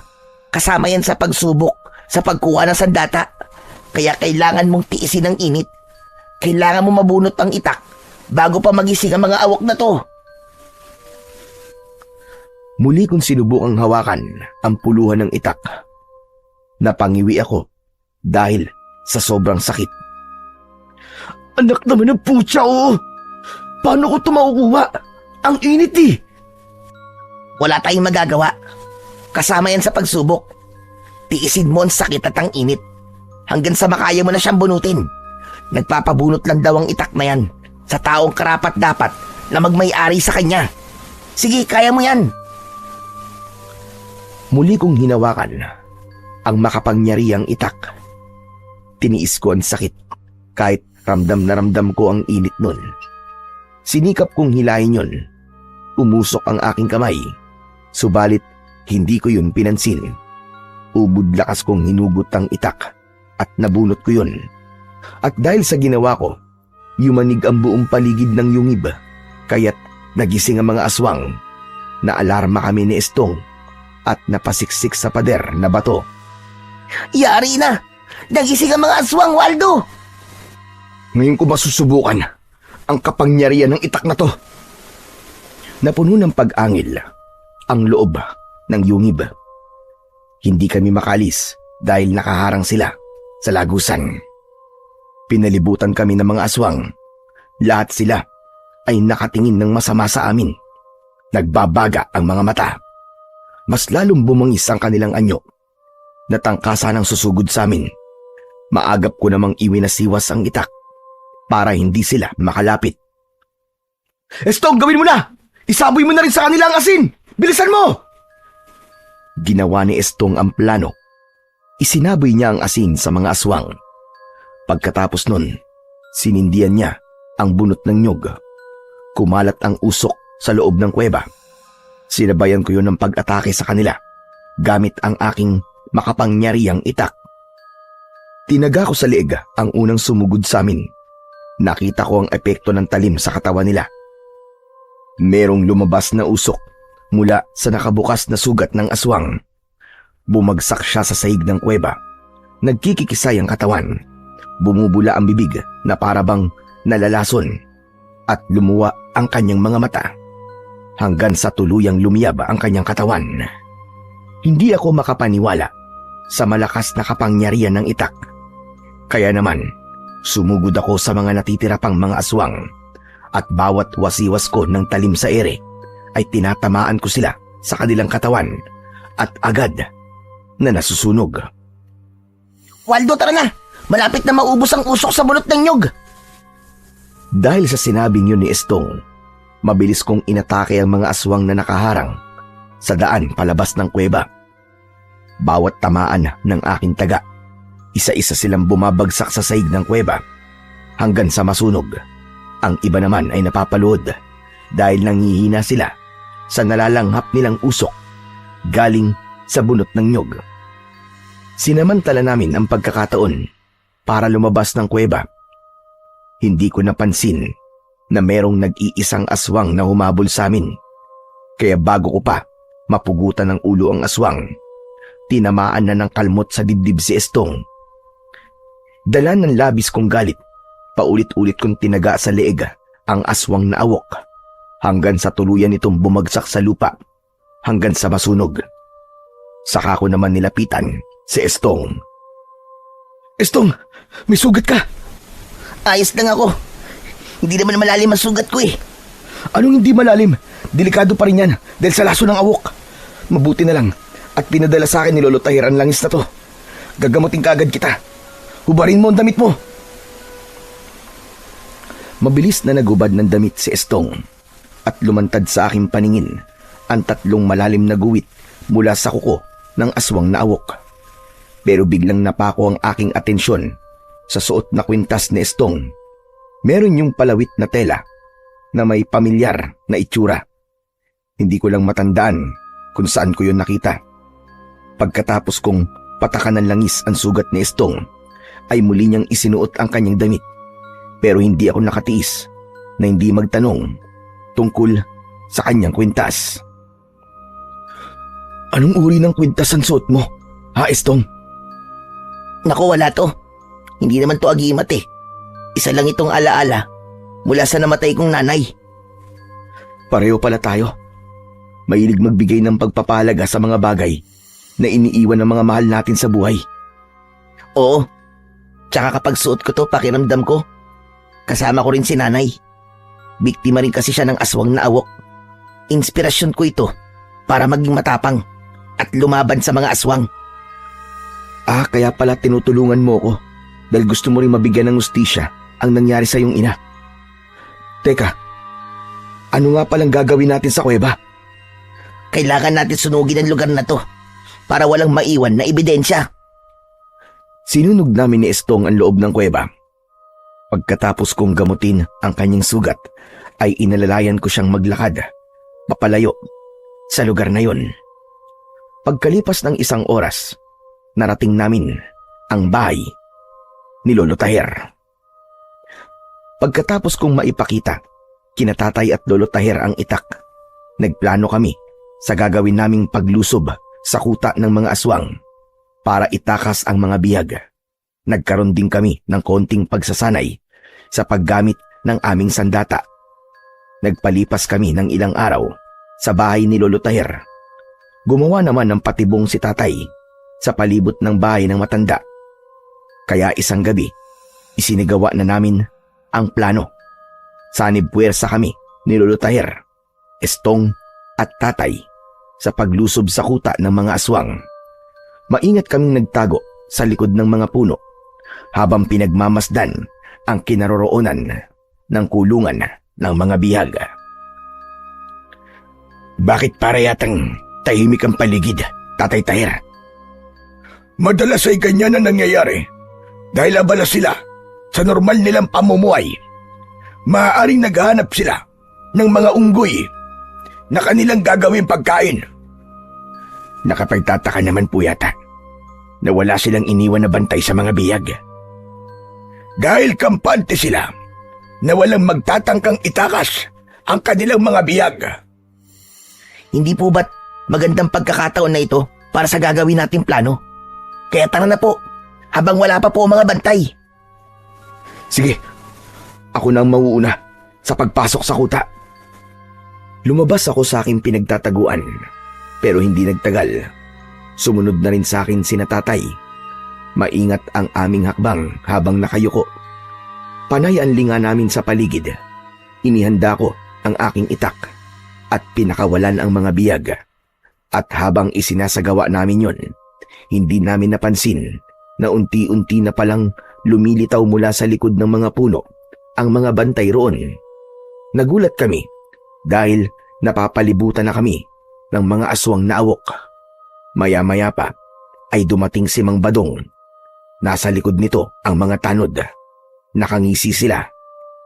kasama yan sa pagsubok sa pagkuha ng sandata. Kaya kailangan mong tiisin ang init. Kailangan mo mabunot ang itak bago pa magising ang mga awok na to. Muli kong sinubukang hawakan ang puluhan ng itak. Napangiwi ako dahil sa sobrang sakit. Anak naman ng putya, oh! Paano ko ito makukuha? Ang init eh! Wala tayong magagawa. Kasama yan sa pagsubok. Tiisin mo ang sakit at ang init hanggang sa makaya mo na siyang bunutin. Nagpapabunot lang daw ang itak na yan sa taong karapat-dapat na magmay-ari sa kanya. Sige, kaya mo yan. Muli kong hinawakan ang makapangyarihang itak. Tiniis ko ang sakit kahit ramdam na ramdam ko ang init nun. Sinikap kong hilahin yun. Umusok ang aking kamay. Subalit hindi ko yun pinansin. Ubod lakas kong hinugot ang itak at nabunot ko yun. At dahil sa ginawa ko, yumanig ang buong paligid ng yungib. Kaya't nagising ang mga aswang. Naalarma kami ni Estong at napasiksik sa pader na bato. Yari na! Nagising ang mga aswang, Waldo! Ngayon ko masusubukan ang kapangyarihan ng itak na to. Napuno ng pag-angil ang loob ng yungib. Hindi kami makalis dahil nakaharang sila sa lagusan. Pinalibutan kami ng mga aswang. Lahat sila ay nakatingin ng masama sa amin. Nagbabaga ang mga mata. Mas lalong bumangis ang kanilang anyo. Natangkasan ang susugod sa amin. Maagap ko namang iwinasiwas ang itak para hindi sila makalapit. Estong, gawin mo na! Isaboy mo na rin sa kanila ang asin! Bilisan mo! Ginawa ni Estong ang plano. Isinaboy niya ang asin sa mga aswang. Pagkatapos nun, sinindihan niya ang bunot ng nyog. Kumalat ang usok sa loob ng kuweba. Sinabayan ko yun ng pag-atake sa kanila gamit ang aking makapangyarihang itak. Tinaga ko sa leeg ang unang sumugod sa amin. Nakita ko ang epekto ng talim sa katawan nila. Merong lumabas na usok mula sa nakabukas na sugat ng aswang. Bumagsak siya sa sahig ng kuweba. Nagkikikisay ang katawan. Bumubula ang bibig na parabang nalalason at lumuwa ang kanyang mga mata hanggang sa tuluyang lumiyab ang kanyang katawan. Hindi ako makapaniwala sa malakas na kapangyarihan ng itak. Kaya naman, sumugod ako sa mga natitira pang mga aswang at bawat wasiwas ko ng talim sa ere ay tinatamaan ko sila sa kanilang katawan at agad na nasusunog. Waldo, tara na! Malapit na maubos ang usok sa bunot ng nyog! Dahil sa sinabing yun ni Estong, mabilis kong inatake ang mga aswang na nakaharang sa daan palabas ng kuweba. Bawat tamaan ng aking taga, isa-isa silang bumabagsak sa sahig ng kuweba hanggang sa masunog. Ang iba naman ay napapaluhod dahil nanghihina sila sa nalalanghap nilang usok galing sa bunot ng nyog. Sinamantala namin ang pagkakataon para lumabas ng kuweba. Hindi ko napansin na merong nag-iisang aswang na humabol sa amin. Kaya bago ko pa mapugutan ng ulo ang aswang, tinamaan na ng kalmot sa dibdib si Estong. Dala ng labis kong galit, paulit-ulit kong tinaga sa leeg ang aswang na awok hanggang sa tuluyan itong bumagsak sa lupa hanggang sa masunog. Saka ko naman nilapitan si Estong. Estong, may sugat ka! Ayos lang ako. Hindi naman malalim ang sugat ko eh. Anong hindi malalim? Delikado pa rin yan dahil sa laso ng awok. Mabuti na lang at pinadala sa akin ni Lolo Tahir ang langis na to. Gagamutin kaagad kita. Hubarin mo ang damit mo. Mabilis na nagubad ng damit si Estong at lumantad sa aking paningin ang 3 malalim na guwit mula sa kuko ng aswang na awok. Pero biglang napako ang aking atensyon sa suot na kwintas ni Estong. Meron yung palawit na tela na may pamilyar na itsura. Hindi ko lang matandaan kung saan ko yun nakita. Pagkatapos kong patakan ng langis ang sugat ni Estong, ay muli niyang isinuot ang kanyang damit. Pero hindi ako nakatiis na hindi magtanong tungkol sa kanyang kwintas. Anong uri ng kwintas ang suot mo, ha Estong? Naku, wala to. Hindi naman to agimat eh. Isa lang itong alaala mula sa namatay kong nanay. Pareho pala tayo. Mahilig magbigay ng pagpapahalaga sa mga bagay na iniiwan ng mga mahal natin sa buhay. Oo. Tsaka kapag suot ko to, pakiramdam ko, kasama ko rin si nanay. Biktima rin kasi siya ng aswang na awok. Inspirasyon ko ito para maging matapang at lumaban sa mga aswang. Kaya pala tinutulungan mo ko dahil gusto mo rin mabigyan ng hustisya ang nangyari sa iyong ina. Teka, ano nga palang gagawin natin sa kuweba? Kailangan natin sunugin ang lugar na to para walang maiwan na ebidensya. Sinunog namin ni Estong ang loob ng kuweba. Pagkatapos kong gamutin ang kanyang sugat, ay inalalayan ko siyang maglakad, papalayo, sa lugar na yon. Pagkalipas ng 1 oras, narating namin ang bahay ni Lolo Taher. Pagkatapos kong maipakita, kina Tatay at Lolo Taher ang itak, nagplano kami sa gagawin naming paglusob sa kuta ng mga aswang para itakas ang mga bihag. Nagkaroon din kami ng konting pagsasanay sa paggamit ng aming sandata. Nagpalipas kami ng ilang araw sa bahay ni Lolo Taher. Gumawa naman ng patibong si Tatay sa palibot ng bahay ng matanda. Kaya isang gabi, isinigawa na namin ang plano. Sanib puwersa kami ni Lolo Taher, Estong at Tatay sa paglusob sa kuta ng mga aswang. Maingat kaming nagtago sa likod ng mga puno habang pinagmamasdan ang kinaroroonan ng kulungan ng mga bihag. Bakit para yatang tahimik ang paligid, Tatay Taher? Madalas ay ganyan na nangyayari dahil abala sila sa normal nilang pamumuhay. Maaaring naghahanap sila ng mga unggoy na kanilang gagawing pagkain. Nakapagtataka naman po yata na wala silang iniwan na bantay sa mga bihag. Dahil kampante sila na walang magtatangkang itakas ang kanilang mga bihag. Hindi po ba't magandang pagkakataon na ito para sa gagawin nating plano? Kaya tara na po, habang wala pa po ang mga bantay. Sige, ako na ang mauuna sa pagpasok sa kuta. Lumabas ako sa aking pinagtataguan, pero hindi nagtagal. Sumunod na rin sa akin sina Tatay. Maingat ang aming hakbang habang nakayuko. Panay ang linga namin sa paligid. Inihanda ko ang aking itak at pinakawalan ang mga biyag. At habang isinasagawa namin yon, hindi namin napansin na unti-unti na palang lumilitaw mula sa likod ng mga puno ang mga bantay roon. Nagulat kami dahil napapalibutan na kami ng mga aswang na awok. Maya-maya pa ay dumating si Mang Badong. Nasa likod nito ang mga tanod. Nakangisi sila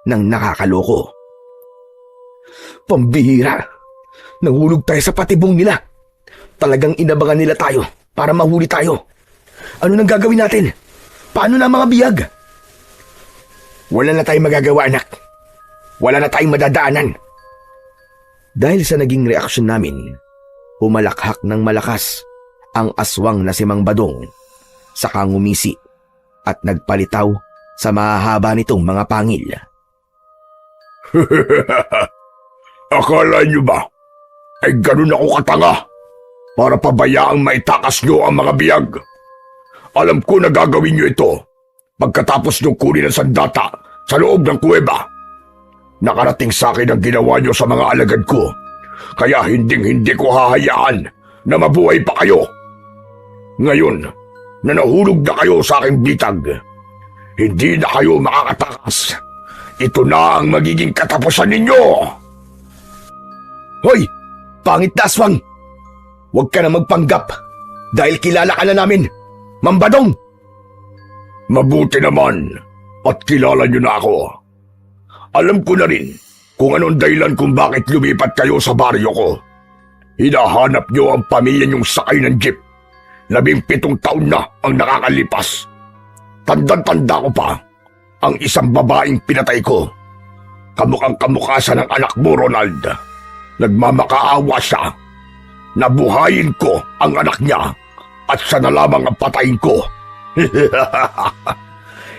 ng nakakaloko. Pambihira! Nahulog tayo sa patibong nila. Talagang inabangan nila tayo para mahuli tayo. Ano nang gagawin natin? Paano na ang mga biyag? Wala na tayong magagawa, anak. Wala na tayong madadaanan. Dahil sa naging reaksyon namin, humalakhak ng malakas ang aswang na si Mang Badong, saka ngumisi at nagpalitaw sa mahahaba nitong mga pangil. Akala nyo ba ay ganun ako katanga para pabayaang maitakas nyo ang mga biyag? Alam ko na gagawin nyo ito pagkatapos nyo kunin ang sandata sa loob ng kuweba. Nakarating sa akin ang ginawa nyo sa mga alagad ko, kaya hindi ko hahayaan na mabuhay pa kayo. Ngayon na nahulog na kayo sa aking bitag, hindi na kayo makakatakas. Ito na ang magiging katapusan ninyo! Hoy! Pangit na aswang! Huwag ka na magpanggap dahil kilala ka na namin, Mang Badong! Mabuti naman at kilala nyo na ako. Alam ko na rin kung anong dahilan kung bakit lumipat kayo sa baryo ko. Hinahanap nyo ang pamilya nyong sakay ng jeep. 17 taon na ang nakakalipas. Tandang-tanda ko pa ang isang babaeng pinatay ko. Kamukhang-kamukha siya ng anak mo, Ronald. Nagmamakaawa siya. Nabuhayin ko ang anak niya at siya na lamang ang patayin ko.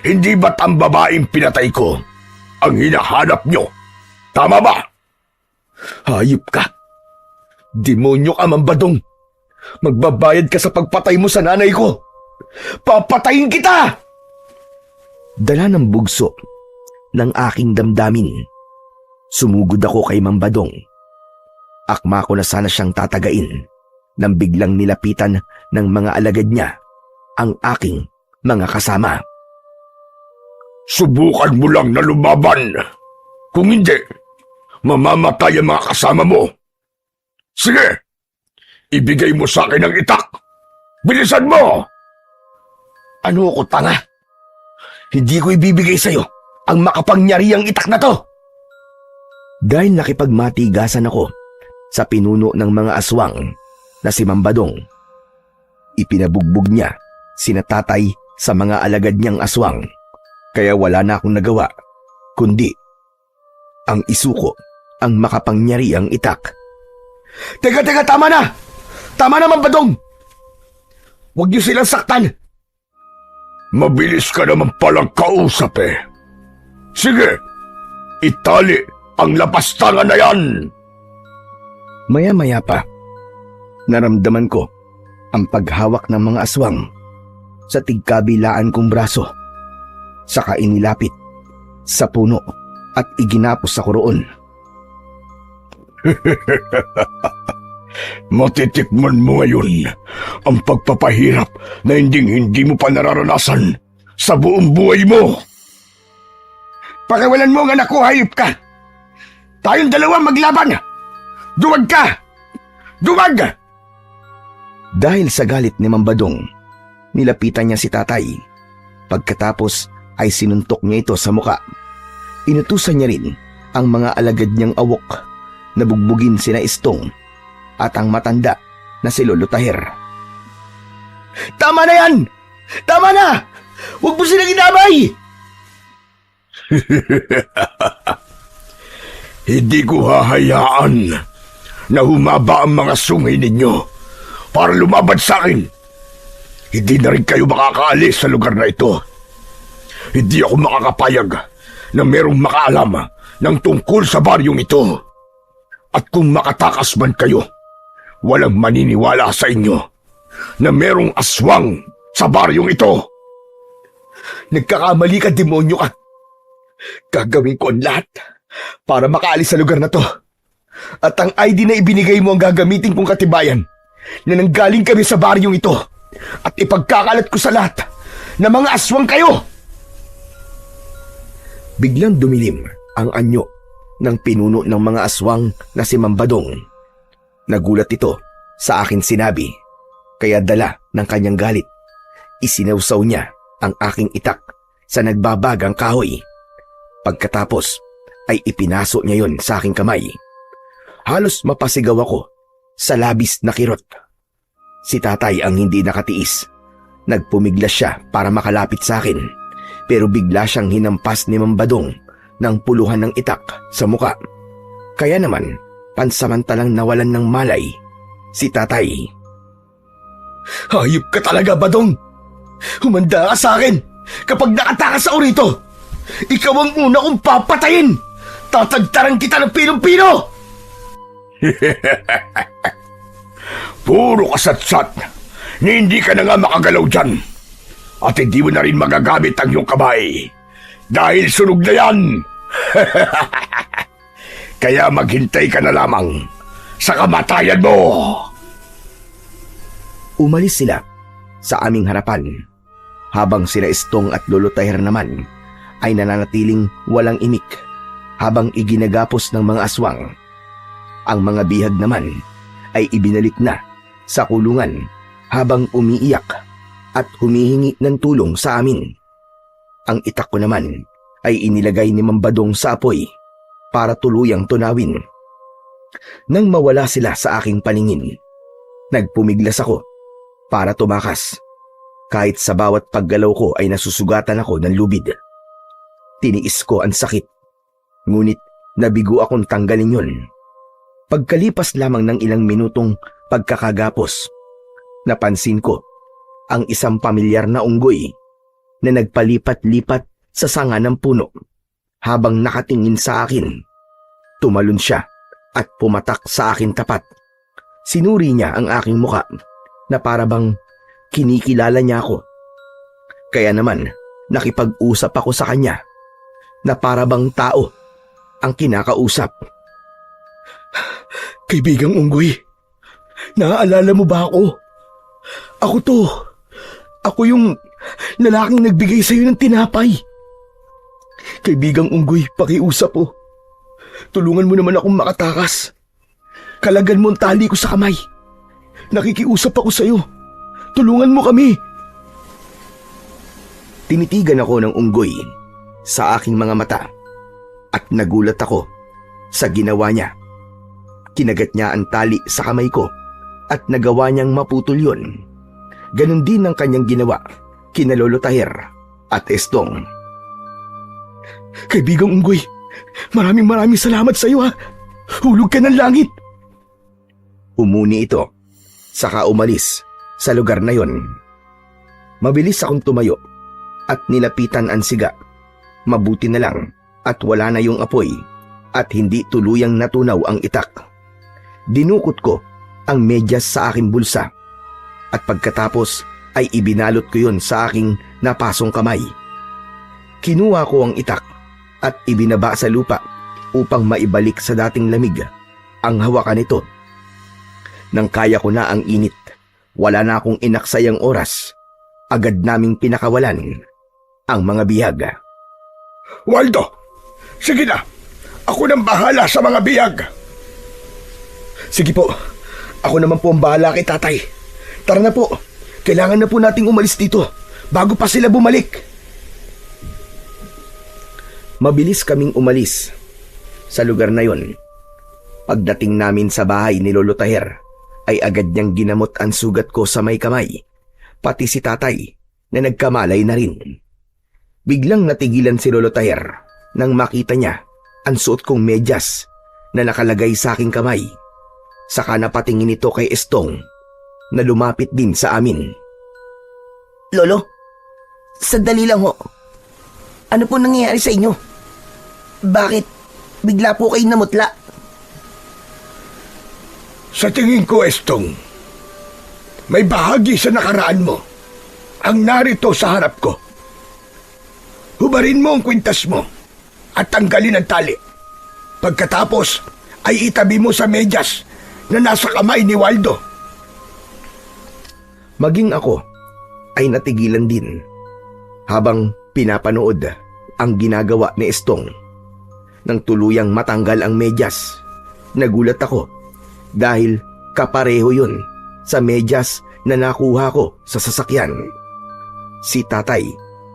Hindi ba't ang babaeng pinatay ko ang hinahanap nyo? Tama ba? Hayop ka! Demonyo ka, Mambadong! Magbabayad ka sa pagpatay mo sa nanay ko! Papatayin kita! Dala ng bugso ng aking damdamin. Sumugod ako kay Mambadong. Akma ko na sana siyang tatagain nang biglang nilapitan ng mga alagad niya ang aking mga kasama. Subukan mo lang na lumaban. Kung hindi, mamamatay ang mga kasama mo. Sige, ibigay mo sa akin ang itak. Bilisan mo! Ano ako, tanga? Hindi ko ibibigay sa'yo ang makapangyarihang itak na to. Dahil nakipagmatigasan ako sa pinuno ng mga aswang na si Mambadong, ipinabugbog niya sina tatay sa mga alagad niyang aswang. Kaya wala na akong nagawa, kundi ang isuko ang makapangyarihang itak. Teka, tama na! Tama na, Mambadong! Huwag niyo silang saktan! Mabilis ka naman palang kausap eh. Sige, itali ang lapastangan na yan. Maya-maya pa, naramdaman ko ang paghawak ng mga aswang sa tigkabilaan kong braso. Saka inilapit sa puno at iginapos sa kuroon. Matitikman mo ngayon ang pagpapahirap na hindi mo pa nararanasan sa buong buhay mo. Pakiwalan mo ang anak ko, hayop ka! Tayong dalawa maglaban! Duwag ka! Duwag! Dahil sa galit ni Mambadong, nilapitan niya si tatay. Pagkatapos ay sinuntok niya ito sa muka. Inutusan niya rin ang mga alagad niyang awok na bugbugin sina Istong at ang matanda na si Lolo Taher. Tama na yan! Tama na! Huwag mo silang inamay! Hindi ko hahayaan na humaba ang mga sungay ninyo para lumaban sa akin. Hindi na rin kayo makakaalis sa lugar na ito. Hindi ako makakapayag na merong makaalam ng tungkol sa baryong ito. At kung makatakas man kayo, walang maniniwala sa inyo na merong aswang sa baryong ito. Nagkakamali ka, demonyo ka. Gagawin ko ang lahat para makaalis sa lugar na to. At ang ID na ibinigay mo ang gagamitin kong katibayan na nanggaling kami sa baryong ito at ipagkakalat ko sa lahat na mga aswang kayo. Biglang dumilim ang anyo ng pinuno ng mga aswang na si Mambadong. Nagulat ito sa akin sinabi, kaya dala ng kanyang galit, isinawsaw niya ang aking itak sa nagbabagang kahoy. Pagkatapos ay ipinaso niya yon sa aking kamay. Halos mapasigaw ako sa labis na kirot. Si tatay ang hindi nakatiis. Nagpumiglas siya para makalapit sa akin. Pero bigla siyang hinampas ni Mambadong ng puluhan ng itak sa muka. Kaya naman, pansamantalang nawalan ng malay si tatay. Hayop ka talaga, Badong! Humanda ka sa akin kapag nakatakas ako rito! Ikaw ang una kong papatayin! Tatagtaran kita ng pinong-pino! Puro kasatsat na hindi ka na nga makagalaw dyan. At hindi mo na rin magagamit ang iyong kamay. Dahil sunog na yan. Kaya maghintay ka na lamang sa kamatayan mo. Umalis sila sa aming harapan, habang sila Istong at Lolo Taher naman ay nananatiling walang imik habang iginagapos ng mga aswang. Ang mga bihag naman ay ibinalik na sa kulungan habang umiiyak at humihingi ng tulong sa amin. Ang itak ko naman ay inilagay ni Mambadong sa apoy para tuluyang tunawin. Nang mawala sila sa aking paningin, nagpumiglas ako para tumakas. Kahit sa bawat paggalaw ko ay nasusugatan ako ng lubid. Tiniis ko ang sakit, ngunit nabigo akong tanggalin yun. Pagkalipas lamang ng ilang minutong pagkakagapos, napansin ko ang isang pamilyar na unggoy na nagpalipat-lipat sa sanga ng puno. Habang nakatingin sa akin, tumalon siya at pumatak sa akin tapat. Sinuri niya ang aking muka na para bang kinikilala niya ako. Kaya naman nakipag-usap ako sa kanya na para bang tao ang kinakausap. Kaibigang Unggoy, naaalala mo ba ako? Ako to. Ako yung lalaking nagbigay sa'yo ng tinapay. Kaibigang Unggoy, pakiusap po. Tulungan mo naman akong makatakas. Kalagan mo ang tali ko sa kamay. Nakikiusap ako sa'yo. Tulungan mo kami. Tinitigan ako ng Unggoy sa aking mga mata at nagulat ako sa ginawa niya. Kinagat niya ang tali sa kamay ko at nagawa niyang maputol yun. Ganon din ang kanyang ginawa kina Lolo Taher at Estong. Kaibigang Unggoy, maraming salamat sa iyo ha. Hulog ka ng langit. Umuni ito, saka umalis sa lugar na yon. Mabilis akong tumayo at nilapitan ang siga. Mabuti na lang at wala na yung apoy at hindi tuluyang natunaw ang itak. Dinukot ko ang medyas sa aking bulsa at pagkatapos ay ibinalot ko yon sa aking napasong kamay. Kinuha ko ang itak at ibinaba sa lupa upang maibalik sa dating lamig ang hawakan nito. Nang kaya ko na ang init, wala na akong inaksayang oras. Agad naming pinakawalan ang mga bihag. Waldo, sige na. Ako nang bahala sa mga bihag. Sige po, ako naman po ang bahala kay tatay. Tara na po, kailangan na po nating umalis dito bago pa sila bumalik. Mabilis kaming umalis sa lugar na yon. Pagdating namin sa bahay ni Lolo Taher, ay agad niyang ginamot ang sugat ko sa may kamay, pati si tatay na nagkamalay na rin. Biglang natigilan si Lolo Taher nang makita niya ang suot kong medyas na nakalagay sa aking kamay. Saka napatingin ito kay Estong na lumapit din sa amin. Lolo, sandali lang ho. Ano po nangyayari sa inyo? Bakit bigla po kayo namutla? Sa tingin ko, Estong, may bahagi sa nakaraan mo ang narito sa harap ko. Hubarin mo ang kwintas mo at tanggalin ang tali. Pagkatapos ay itabi mo sa medyas na nasa kamay ni Waldo. Maging ako ay natigilan din habang pinapanood ang ginagawa ni Estong. Nang tuluyang matanggal ang medyas, nagulat ako dahil kapareho yun sa medyas na nakuha ko sa sasakyan. Si tatay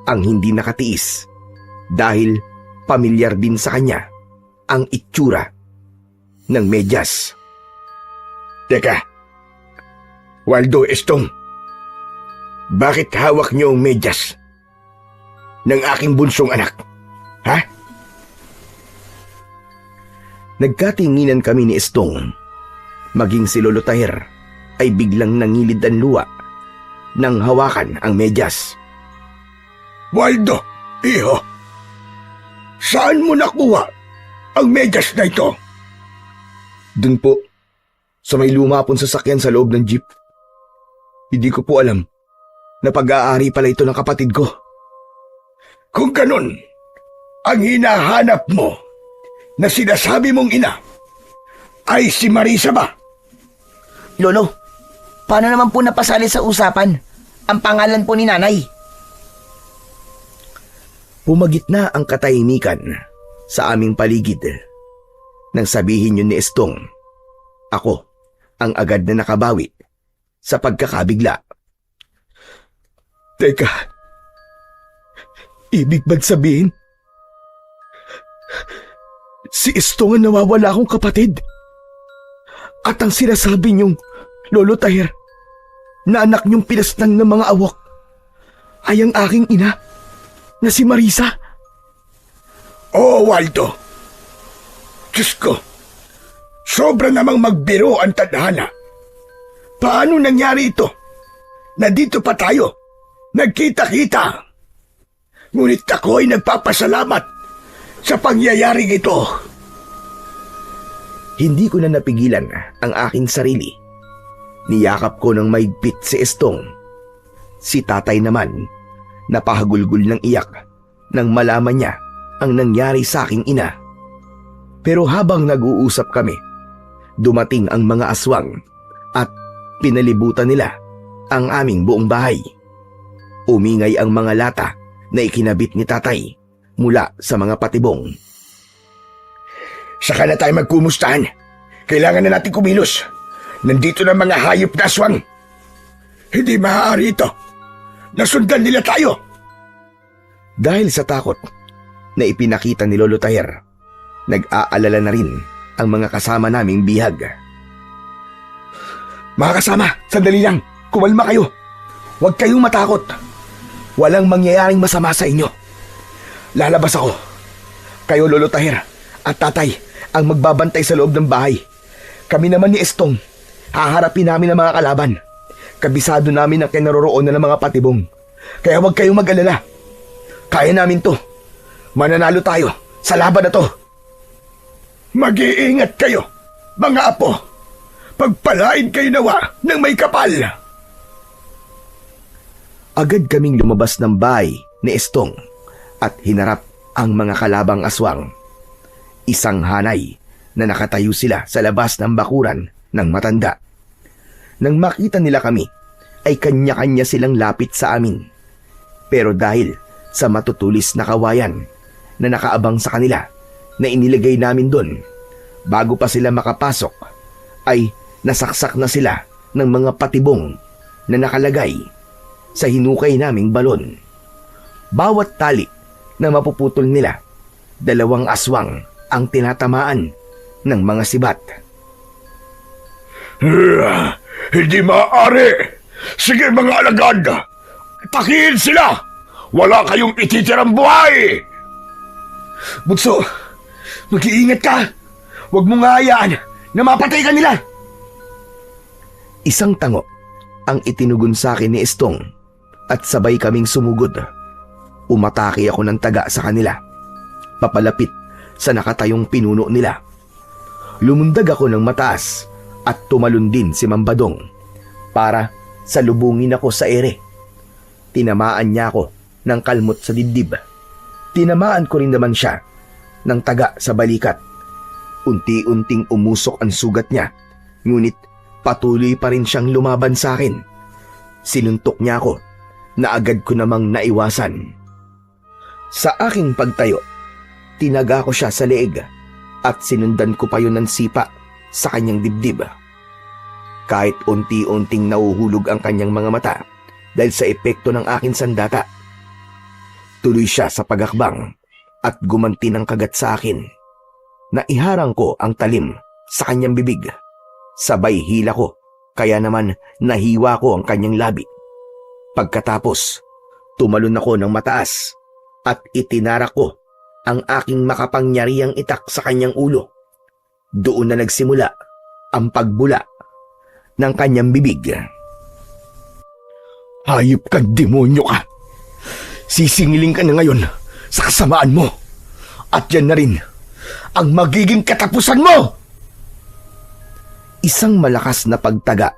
ang hindi nakatiis dahil pamilyar din sa kanya ang itsura ng medyas. Teka, Waldo, Estong, bakit hawak niyo ang medyas ng aking bunsong anak? Ha? Nagkatinginan kami ni Estong. Maging si Lolo Taher ay biglang nangilid ang luha nang hawakan ang medyas. Waldo, iho, saan mo nakuha ang medyas na ito? Dun po, sa may lumapon sasakyan sa loob ng jeep. Hindi ko po alam na pag-aari pala ito ng kapatid ko. Kung ganun, ang hinahanap mo na sinasabi mong ina ay si Marisa ba? Lolo, paano naman po napasali sa usapan ang pangalan po ni nanay? Pumagit na ang katahimikan sa aming paligid. Nang sabihin yun ni Estong, ako ang agad na nakabawi sa pagkakabigla. Teka, ibig ba't sabihin si Estong ang nawawala akong kapatid? At ang sinasabi niyong Lolo Taher na anak niyong pinasnang ng mga awak ay ang aking ina na si Marisa? Oo, Waldo. Diyos ko, sobra namang magbiro ang tadhana. Paano nangyari ito? Na dito pa tayo, nagkita-kita. Ngunit ako ay nagpapasalamat sa pangyayaring ito. Hindi ko na napigilan ang aking sarili. Niyakap ko ng maigpit si Estong. Si tatay naman, napahagulgul ng iyak nang malaman niya ang nangyari sa aking ina. Pero habang nag-uusap kami, dumating ang mga aswang at pinalibutan nila ang aming buong bahay. Umingay ang mga lata na ikinabit ni tatay mula sa mga patibong. Saka na tayo magkumustahan. Kailangan na natin kumilos. Nandito na mga hayop na aswang. Hindi maaari ito. Nasundan nila tayo. Dahil sa takot na ipinakita ni Lolo Taher, nag-aalala na rin ang mga kasama naming bihag. Mga kasama, sandali lang. Kumalma kayo. Huwag kayong matakot. Walang mangyayaring masama sa inyo. Lalabas ako. Kayo, Lolo Taher at tatay, ang magbabantay sa loob ng bahay. Kami naman ni Estong, haharapin namin ang mga kalaban. Kabisado namin ang kinaroroonan ng mga patibong. Kaya huwag kayong mag-alala. Kaya namin to. Mananalo tayo sa laban na to. Mag-iingat kayo, mga apo. Pagpalain kayo nawa ng may kapal. Agad kaming lumabas ng bahay ni Estong at hinarap ang mga kalabang aswang. Isang hanay na nakatayo sila sa labas ng bakuran ng matanda. Nang makita nila kami, ay kanya-kanya silang lapit sa amin. Pero dahil sa matutulis na kawayan na nakaabang sa kanila na inilagay namin doon, bago pa sila makapasok, ay nasaksak na sila ng mga patibong na nakalagay sa hinukay naming balon. Bawat tali na mapuputol nila, 2 aswang ang tinatamaan ng mga sibat. Hindi maaari! Sige mga alagad! Takihin sila! Wala kayong ititirang buhay! Bunso, mag-iingat ka! Huwag mong hayaan na mapatay ka nila! Isang tango ang itinugon sa akin ni Estong at sabay kaming sumugod. Umatake ako ng taga sa kanila, papalapit sa nakatayong pinuno nila. Lumundag ako ng mataas at tumalon din si Mambadong para salubungin ako sa ere. Tinamaan niya ako ng kalmot sa dibdib. Tinamaan ko rin naman siya ng taga sa balikat. Unti-unting umusok ang sugat niya, ngunit patuloy pa rin siyang lumaban sa akin. Sinuntok niya ako na agad ko namang naiwasan. Sa aking pagtayo, tinaga ko siya sa leeg at sinundan ko pa yun ng sipa sa kanyang dibdib. Kahit unti-unting nauhulog ang kanyang mga mata dahil sa epekto ng aking sandata, tuloy siya sa pagakbang at gumanti ng kagat sa akin. Naiharang ko ang talim sa kanyang bibig. Sabay hila ko, kaya naman nahiwa ko ang kanyang labi. Pagkatapos, tumalon ako ng mataas at itinarak ko ang aking makapangyarihang itak sa kanyang ulo. Doon na nagsimula ang pagbula ng kanyang bibig. Hayop kang demonyo ka! Sisingiling ka na ngayon sa kasamaan mo. At yan na rin ang magiging katapusan mo! Isang malakas na pagtaga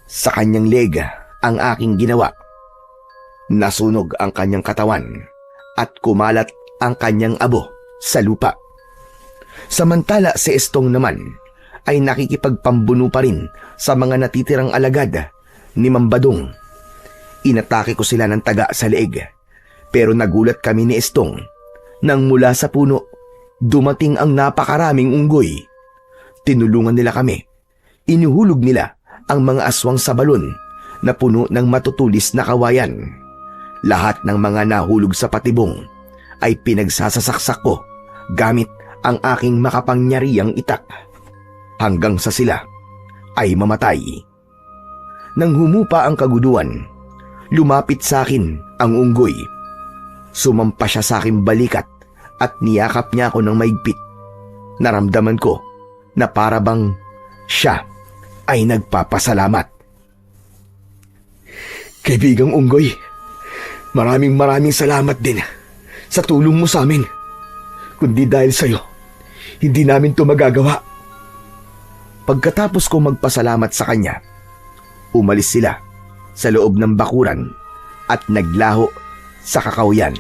sa kanyang leg ang aking ginawa. Nasunog ang kanyang katawan at kumalat ang kanyang abo sa lupa. Samantala si Estong naman ay nakikipagpambuno pa rin sa mga natitirang alagad ni Mambadong. Inatake ko sila ng taga sa leeg, pero nagulat kami ni Estong nang mula sa puno dumating ang napakaraming unggoy. Tinulungan nila kami. Inuhulog nila ang mga aswang sa balon na puno ng matutulis na kawayan. Lahat ng mga nahulog sa patibong ay pinagsasasaksak ko gamit ang aking makapangyarihang itak hanggang sa sila ay mamatay. Nang humupa ang kaguduan, lumapit sa akin ang unggoy. Sumampa siya sa aking balikat at niyakap niya ako ng maigpit. Naramdaman ko na para bang siya ay nagpapasalamat. Kaibigang unggoy, maraming salamat din sa tulong mo sa amin. Kundi dahil sa'yo, hindi namin to magagawa. Pagkatapos ko magpasalamat sa kanya, umalis sila sa loob ng bakuran at naglaho sa kakauyan.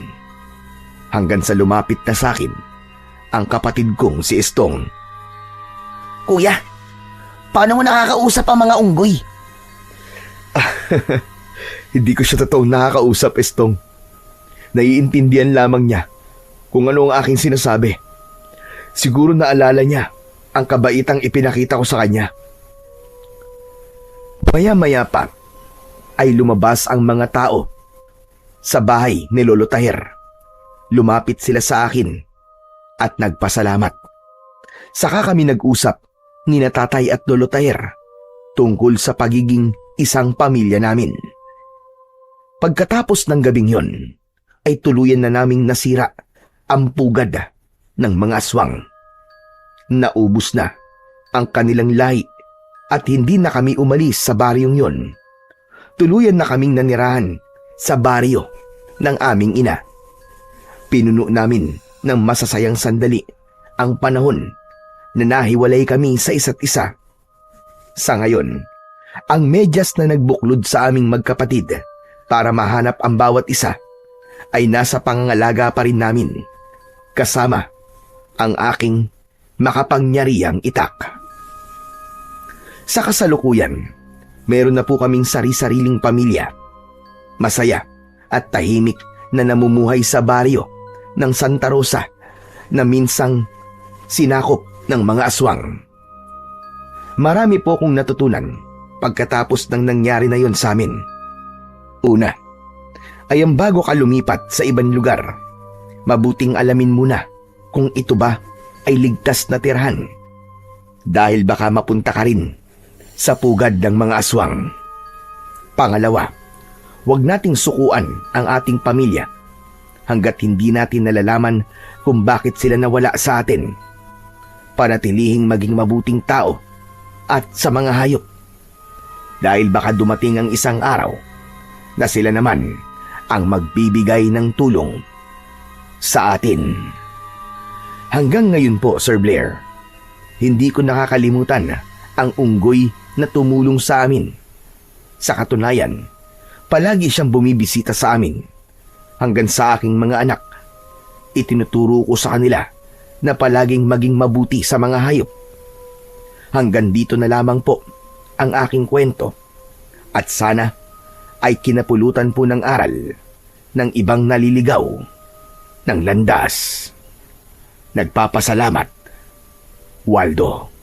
Hanggang sa lumapit na sa akin ang kapatid kong si Estong. Kuya, paano mo nakakausap ang mga unggoy? Hindi ko siya totoong nakakausap, Estong. Naiintindihan lamang niya kung ano ang aking sinasabi. Siguro naalala niya ang kabaitang ipinakita ko sa kanya. Maya-maya pa ay lumabas ang mga tao sa bahay ni Lolo Tahir. Lumapit sila sa akin at nagpasalamat. Saka kami nag-usap ni Tatay at Lolo Tahir tungkol sa pagiging isang pamilya namin. Pagkatapos ng gabing yon, ay tuluyan na naming nasira ang pugad ng mga aswang. Naubos na ang kanilang lahi at hindi na kami umalis sa baryong yon. Tuluyan na kaming nanirahan sa baryo ng aming ina. Pinuno namin ng masasayang sandali ang panahon na nahiwalay kami sa isa't isa. Sa ngayon, ang medyas na nagbuklod sa aming magkapatid para mahanap ang bawat isa ay nasa pangangalaga pa rin namin, kasama ang aking makapangyarihang itak. Sa kasalukuyan, meron na po kaming sari-sariling pamilya. Masaya at tahimik na namumuhay sa baryo ng Santa Rosa na minsang sinakop ng mga aswang. Marami po kong natutunan pagkatapos ng nangyari na yon sa amin. Una, ay ang bago ka lumipat sa ibang lugar, mabuting alamin muna kung ito ba ay ligtas na tirahan. Dahil baka mapunta ka rin sa pugad ng mga aswang. Pangalawa, huwag nating sukuan ang ating pamilya hanggat hindi natin nalalaman kung bakit sila nawala sa atin. Panatilihing maging mabuting tao at sa mga hayop. Dahil baka dumating ang isang araw na sila naman ang magbibigay ng tulong sa atin. Hanggang ngayon po, Sir Blair, hindi ko nakakalimutan ang unggoy na tumulong sa amin. Sa katunayan, palagi siyang bumibisita sa amin. Hanggang sa aking mga anak, itinuturo ko sa kanila na palaging maging mabuti sa mga hayop. Hanggang dito na lamang po ang aking kwento at sana ay kinapulutan po ng aral ng ibang naliligaw ng landas. Nagpapasalamat, Waldo.